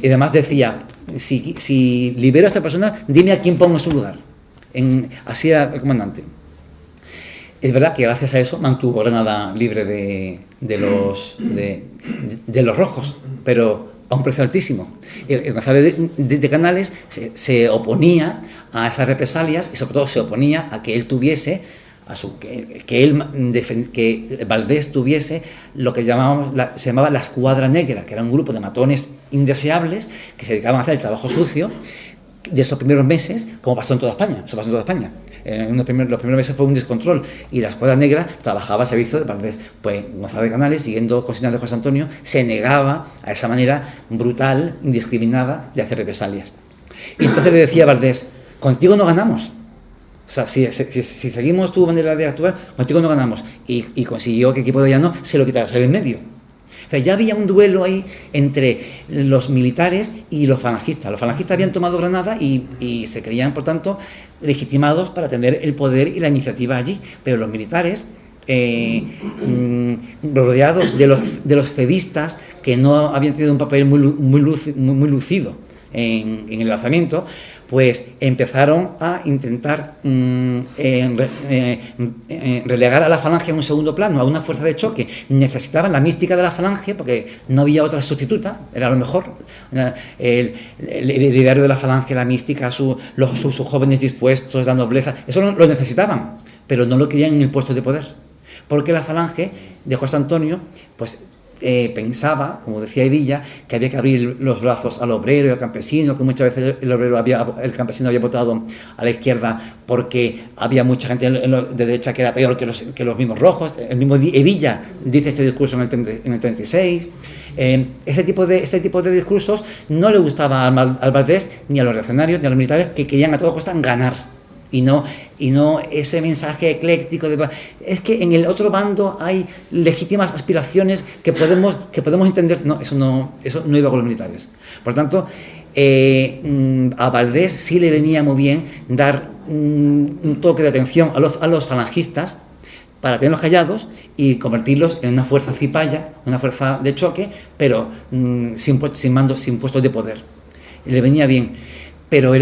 además decía, si libero a esta persona, dime a quién pongo en su lugar. Así era el comandante. Es verdad que gracias a eso mantuvo Granada libre de los rojos, pero a un precio altísimo. González de Canales se oponía a esas represalias y sobre todo se oponía a que él tuviese, que Valdés tuviese lo que se llamaba la escuadra negra, que era un grupo de matones indeseables que se dedicaban a hacer el trabajo sucio, de esos primeros meses, como pasó en toda España. Eso pasó en toda España. Los primeros meses fue un descontrol y la Escuadra Negra trabajaba a servicio de Valdés. Pues González Canales, siguiendo consignas de José Antonio, se negaba a esa manera brutal, indiscriminada de hacer represalias. Y entonces le decía a Valdés, contigo no ganamos. O sea, si seguimos tu manera de actuar, contigo no ganamos. Y consiguió que Equipo de Llano se lo quitara de en medio. O sea, ya había un duelo ahí entre los militares y los falangistas. Los falangistas habían tomado Granada y se creían, por tanto, legitimados para tener el poder y la iniciativa allí. Pero los militares, rodeados de los cedistas, que no habían tenido un papel muy lucido en el lanzamiento, pues empezaron a intentar relegar a la falange a un segundo plano, a una fuerza de choque. Necesitaban la mística de la falange porque no había otra sustituta, era lo mejor. El ideario de la falange, la mística, sus jóvenes dispuestos, la nobleza, eso lo necesitaban, pero no lo querían en el puesto de poder, porque la falange de José Antonio, pues pensaba, como decía Hedilla, que había que abrir los brazos al obrero y al campesino, que muchas veces el campesino había votado a la izquierda porque había mucha gente de derecha que era peor que los mismos rojos. El mismo Hedilla dice este discurso en el 36. Ese tipo de discursos no le gustaba al Valdés, ni a los reaccionarios, ni a los militares, que querían a toda costa ganar. Y no ese mensaje ecléctico es que en el otro bando hay legítimas aspiraciones que podemos entender. No, eso no iba con los militares. Por tanto, a Valdés sí le venía muy bien dar un toque de atención a los falangistas para tenerlos callados y convertirlos en una fuerza cipaya, una fuerza de choque, pero sin mando, sin puestos de poder. Le venía bien. Pero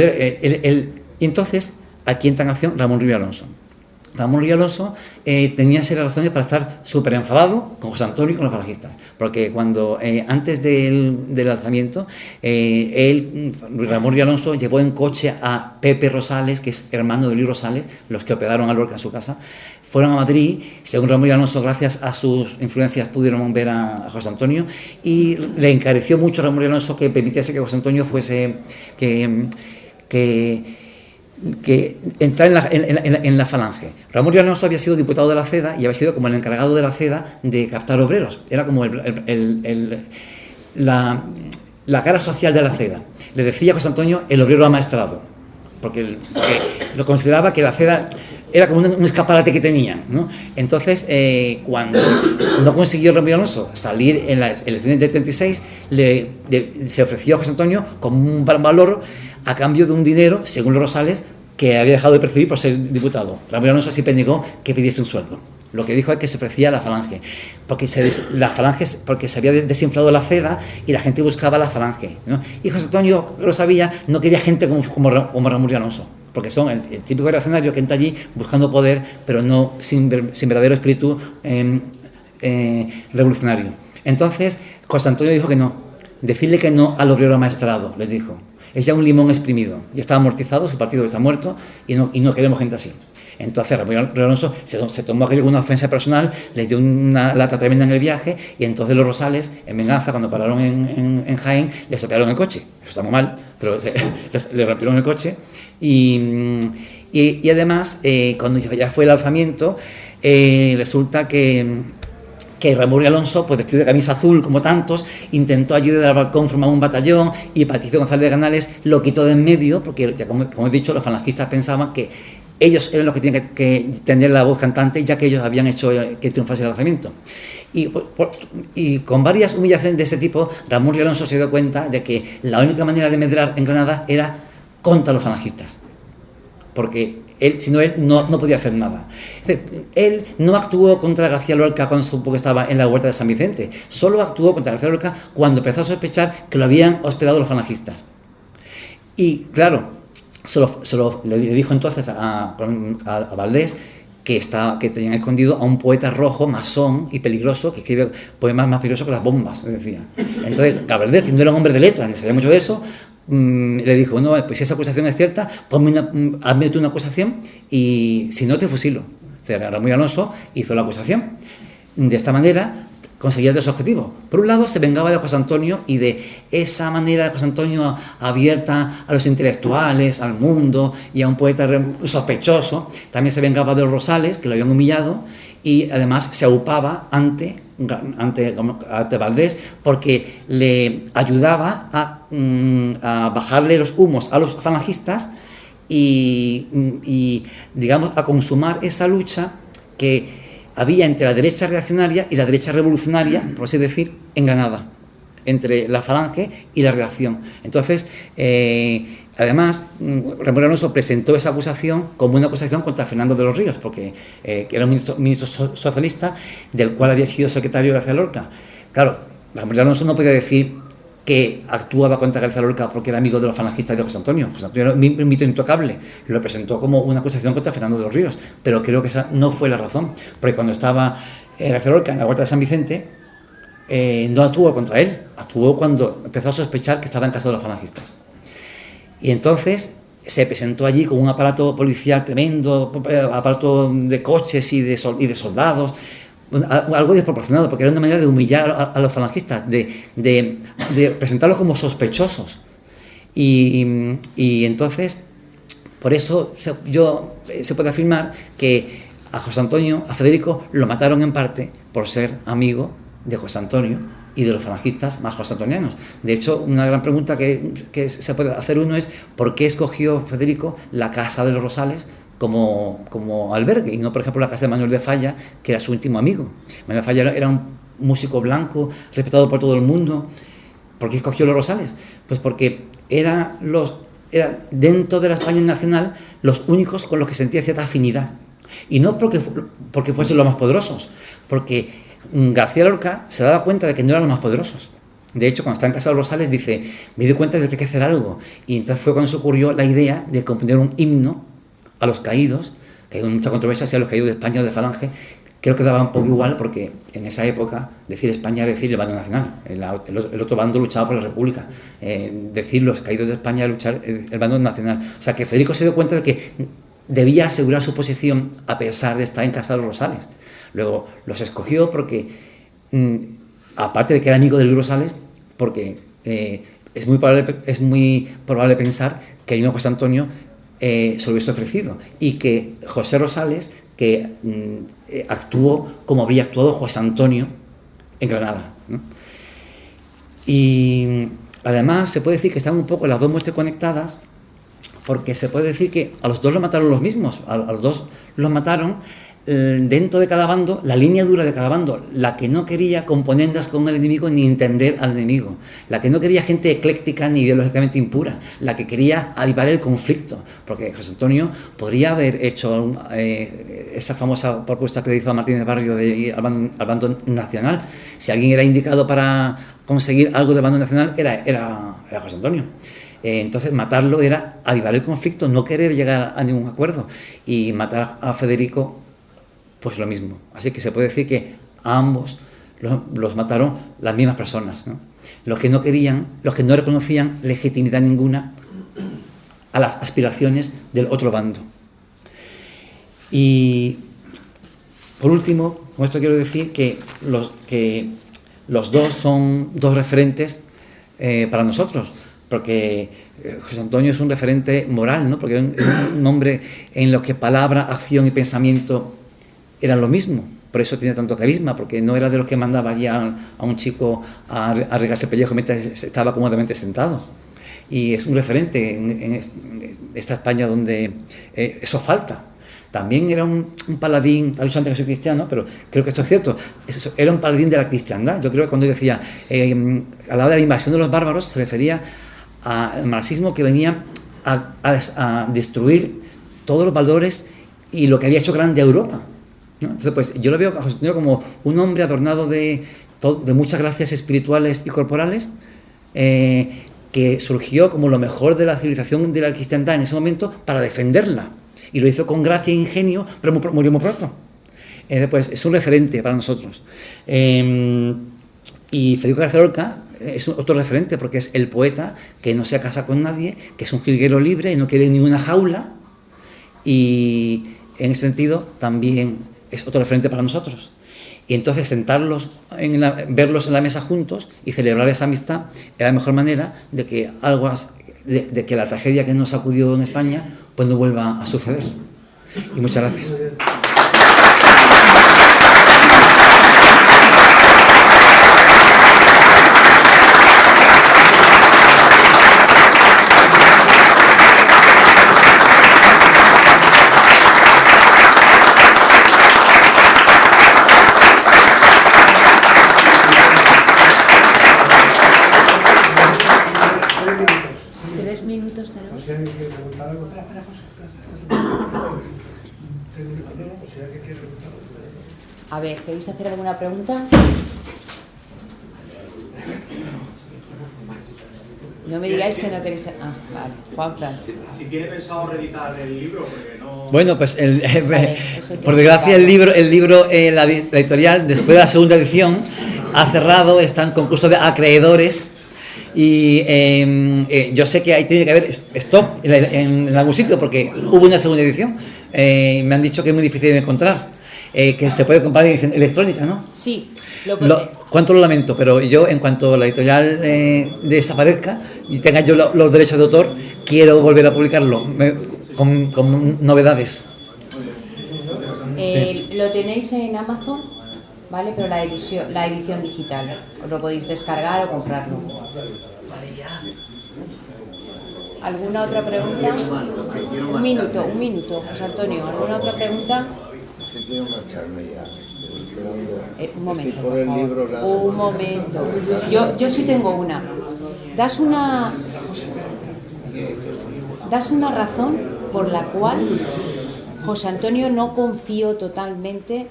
entonces, aquí entra en acción Ramón Ruiz Alonso. Ramón Ruiz Alonso tenía serias razones para estar súper enfadado con José Antonio y con los falangistas, porque cuando antes del alzamiento, Ramón Ruiz Alonso llevó en coche a Pepe Rosales, que es hermano de Luis Rosales, los que operaron a Lorca en su casa. Fueron a Madrid, según Ramón Ruiz Alonso, gracias a sus influencias pudieron ver a José Antonio, y le encareció mucho a Ramón Ruiz Alonso que permitiese que José Antonio fuese que entrar en la falange. Ramón Ruiz Alonso había sido diputado de la CEDA y había sido como el encargado de la CEDA de captar obreros. Era como la cara social de la CEDA. Le decía a José Antonio el obrero amaestrado, porque lo consideraba que la CEDA era como un escaparate que tenían, ¿no? Entonces, cuando no consiguió Ramón Ruiz Alonso salir en las elecciones del 36, se ofreció a José Antonio como un valor a cambio de un dinero, según los Rosales, que había dejado de percibir por ser diputado. Ramón Ruiz Alonso siempre negó que pidiese un sueldo. Lo que dijo es que se ofrecía a la falange, porque se había desinflado la CEDA y la gente buscaba la falange, ¿no? Y José Antonio, lo sabía, no quería gente como Ramón Ruiz Alonso, porque son el típico reaccionario que entra allí buscando poder, pero no sin verdadero espíritu revolucionario. Entonces, José Antonio dijo que no, decirle que no al obrero amaestrado, les dijo. Es ya un limón exprimido, ya está amortizado, su partido está muerto y no queremos gente así. Entonces Ramón Ruiz Alonso se tomó aquello como una ofensa personal, les dio una lata tremenda en el viaje y entonces los Rosales, en venganza, cuando pararon en Jaén, les soplaron el coche. Eso está muy mal, pero le rompieron el coche. Y además, cuando ya fue el alzamiento, resulta que Ramón Ruiz Alonso, pues vestido de camisa azul como tantos, intentó allí desde el balcón formar un batallón y Patricio González de Canales lo quitó de en medio porque, ya como he dicho, los falangistas pensaban que ellos eran los que tenían que tener la voz cantante, ya que ellos habían hecho que triunfase el alzamiento. Y con varias humillaciones de ese tipo, Ramón Ruiz Alonso se dio cuenta de que la única manera de medrar en Granada era contra los falangistas, porque él no podía hacer nada. Él no actuó contra García Lorca cuando supo que estaba en la huerta de San Vicente, solo actuó contra García Lorca cuando empezó a sospechar que lo habían hospedado los falangistas. Y claro, le dijo entonces a Valdés que tenían escondido a un poeta rojo, masón y peligroso, que escribe poemas más peligrosos que las bombas, decía. Entonces, Valdés, que no era un hombre de letras, ni sabía mucho de eso, le dijo, no, pues si esa acusación es cierta, hazme tú una acusación y si no te fusilo. Ramón Alonso hizo la acusación. De esta manera, conseguía dos objetivos. Por un lado, se vengaba de José Antonio y de esa manera de José Antonio abierta a los intelectuales, al mundo y a un poeta sospechoso. También se vengaba de los Rosales, que lo habían humillado, y además se aupaba ante Valdés porque le ayudaba a bajarle los humos a los falangistas y digamos, a consumar esa lucha que había entre la derecha reaccionaria y la derecha revolucionaria, por así decir, en Granada, entre la Falange y la reacción. Entonces, además, Ramón Alonso presentó esa acusación como una acusación contra Fernando de los Ríos, porque era un ministro socialista del cual había sido secretario García Lorca. Claro, Ramón Alonso no podía decir que actuaba contra García Lorca porque era amigo de los falangistas de José Antonio. José Antonio era un mito intocable, lo presentó como una acusación contra Fernando de los Ríos, pero creo que esa no fue la razón, porque cuando estaba García Lorca en la Huerta de San Vicente, no actuó contra él, actuó cuando empezó a sospechar que estaba en casa de los falangistas. Y entonces se presentó allí con un aparato policial tremendo, aparato de coches y de soldados, algo desproporcionado, porque era una manera de humillar a los falangistas, de presentarlos como sospechosos. Y entonces, por eso se puede afirmar que a José Antonio, a Federico, lo mataron en parte por ser amigo de José Antonio y de los falangistas más josantonianos. De hecho, una gran pregunta que se puede hacer uno es ¿por qué escogió Federico la Casa de los Rosales como albergue y no, por ejemplo, la casa de Manuel de Falla, que era su íntimo amigo? Manuel de Falla era un músico blanco, respetado por todo el mundo. ¿Por qué escogió los Rosales? Pues porque eran dentro de la España nacional los únicos con los que sentía cierta afinidad. Y no porque fuesen los más poderosos, porque García Lorca se daba cuenta de que no eran los más poderosos. De hecho, cuando está en casa de los Rosales dice, me di cuenta de que hay que hacer algo. Y entonces fue cuando se ocurrió la idea de componer un himno a los caídos, que hay mucha controversia si a los caídos de España o de Falange. Creo que daba un poco igual porque en esa época decir España era decir el bando nacional. El otro bando luchaba por la República. Decir los caídos de España era luchar el bando nacional. O sea que Federico se dio cuenta de que debía asegurar su posición a pesar de estar en casa de los Rosales. Luego los escogió porque, aparte de que era amigo de Luis Rosales, porque es muy probable pensar que el mismo José Antonio se lo hubiese ofrecido y que José Rosales que actuó como habría actuado José Antonio en Granada, ¿no? Y además se puede decir que están un poco las dos muertes conectadas, porque se puede decir que a los dos los mataron los mismos, a los dos los mataron dentro de cada bando, la línea dura de cada bando, la que no quería componendas con el enemigo ni entender al enemigo, la que no quería gente ecléctica ni ideológicamente impura, la que quería avivar el conflicto, porque José Antonio podría haber hecho esa famosa propuesta que le hizo a Martínez Barrio de ir al bando nacional. Si alguien era indicado para conseguir algo del bando nacional era José Antonio. Entonces matarlo era avivar el conflicto, no querer llegar a ningún acuerdo, y matar a Federico pues lo mismo. Así que se puede decir que a ambos los mataron las mismas personas, ¿no? Los que no querían, los que no reconocían legitimidad ninguna a las aspiraciones del otro bando. Y por último, con esto quiero decir que los dos son dos referentes para nosotros, porque José Antonio es un referente moral, ¿no? Porque es un hombre en lo que palabra, acción y pensamiento eran lo mismo. Por eso tiene tanto carisma, porque no era de los que mandaba ya a un chico a arreglarse el pellejo mientras estaba cómodamente sentado. Y es un referente en esta España donde eso falta. También era un paladín, ha dicho antes que soy cristiano, pero creo que esto es cierto, era un paladín de la cristiandad. Yo creo que cuando decía, al lado de la invasión de los bárbaros, se refería al marxismo que venía a destruir todos los valores y lo que había hecho grande a Europa, ¿no? Entonces, pues yo lo veo a José Antonio como un hombre adornado de muchas gracias espirituales y corporales, que surgió como lo mejor de la civilización de la cristiandad en ese momento para defenderla. Y lo hizo con gracia e ingenio, pero murió muy pronto. Pues es un referente para nosotros. Y Federico García Lorca es otro referente, porque es el poeta que no se casa con nadie, que es un jilguero libre y no quiere ninguna jaula. Y en ese sentido también es otro referente para nosotros. Y entonces sentarlos, verlos en la mesa juntos y celebrar esa amistad era la mejor manera de que de que la tragedia que nos sacudió en España pues no vuelva a suceder. Y muchas gracias. 3 minutos tenemos. No sé si alguien quiere preguntar algo. Espera, José. No sé si alguien quiere preguntar algo. A ver, ¿queréis hacer alguna pregunta? No me digáis que no queréis... Ah, vale. Juanfran. Si tiene pensado reeditar el libro, porque no... Bueno, pues Vale, por desgracia el libro la editorial, después de la segunda edición, ha cerrado, está en concurso de acreedores. Y yo sé que ahí tiene que haber stock en algún sitio porque hubo una segunda edición. Me han dicho que es muy difícil de encontrar, que se puede comprar en edición electrónica, ¿no? Sí. Cuánto lo lamento, pero yo, en cuanto la editorial desaparezca y tenga yo los derechos de autor, quiero volver a publicarlo con novedades. Lo tenéis en Amazon, ¿vale? Pero la edición digital, os lo podéis descargar o comprarlo. ¿Alguna otra pregunta? Un minuto, José Antonio. ¿Alguna otra pregunta? Un momento, por favor. Un momento. Yo sí tengo una. Das una razón por la cual José Antonio no confió totalmente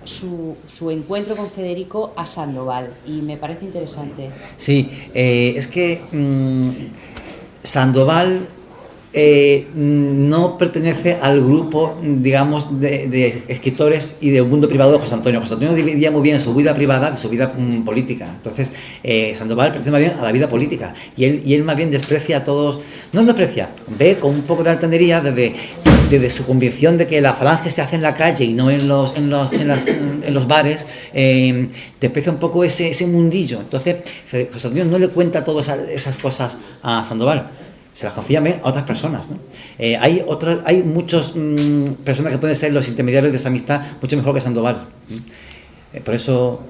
su encuentro con Federico a Sandoval, y me parece interesante. Sí, es que Sandoval no pertenece al grupo, digamos, de escritores y del mundo privado de José Antonio. José Antonio dividía muy bien su vida privada de su vida política. Entonces, Sandoval pertenece más bien a la vida política. Y él más bien desprecia a todos, no desprecia, ve con un poco de altanería desde su convicción de que la falange se hace en la calle y no en los bares, desprecia un poco ese mundillo. Entonces, José Antonio no le cuenta todas esas cosas a Sandoval. Se las confía a otras personas, ¿no? Hay muchas personas que pueden ser los intermediarios de esa amistad mucho mejor que Sandoval. Por eso,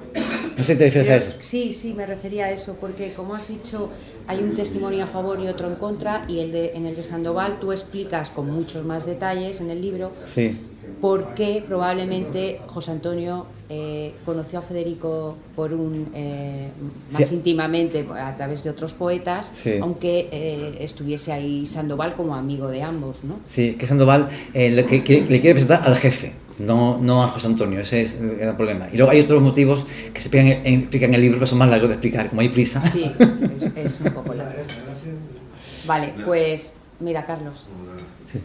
no sé si te refieres a eso. Sí, me refería a eso, porque como has dicho, hay un testimonio a favor y otro en contra, y en el de Sandoval tú explicas con muchos más detalles en el libro por qué probablemente José Antonio conoció a Federico más íntimamente a través de otros poetas, aunque estuviese ahí Sandoval como amigo de ambos, ¿no? Sí, es que Sandoval le quiere presentar al jefe, no a José Antonio, ese es el problema. Y luego hay otros motivos que se explican en el libro, que son más largos de explicar, como hay prisa. Sí, es un poco largo. Vale, pues mira, Carlos. Sí.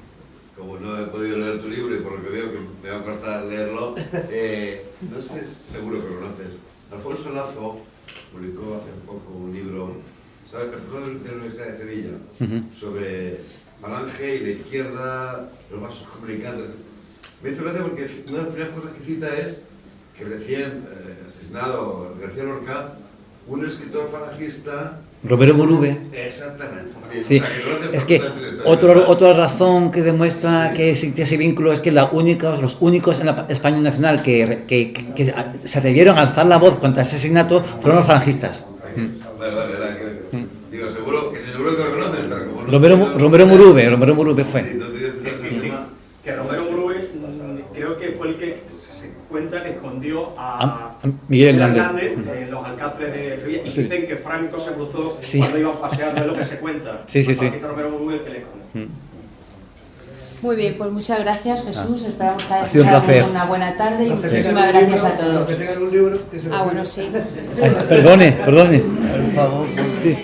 Como no he podido leer tu libro y por lo que veo que me va a costar leerlo, no sé, seguro que lo conoces. Alfonso Lazo publicó hace poco un libro, ¿sabes? Profesor de la Universidad de Sevilla, sobre Falange y la izquierda, los vasos comunicantes. Me hizo gracia porque una de las primeras cosas que cita es que recién asesinado García Lorca, un escritor falangista... Romero Murube. Exactamente. Sí. Es que otra razón que demuestra que existe ese vínculo es que los únicos en la España nacional que se atrevieron a alzar la voz contra ese asesinato fueron los falangistas. Vale, era que... Digo, seguro que lo conoces, pero como no... Romero Murube fue. Sí, que Romero Murube creo que fue el que se cuenta que escondió a Miguel Hernández en los alcázares de Sevilla, y dicen que Franco se cruzó cuando iban paseando, es lo que se cuenta. Sí. Romero Murube el que le esconde. Muy bien, pues muchas gracias, Jesús. Esperamos que ha sido un placer. una buena tarde y muchísimas gracias a todos. Los que tengan un libro, que se lo bueno, sí. Perdone. Por favor. Sí.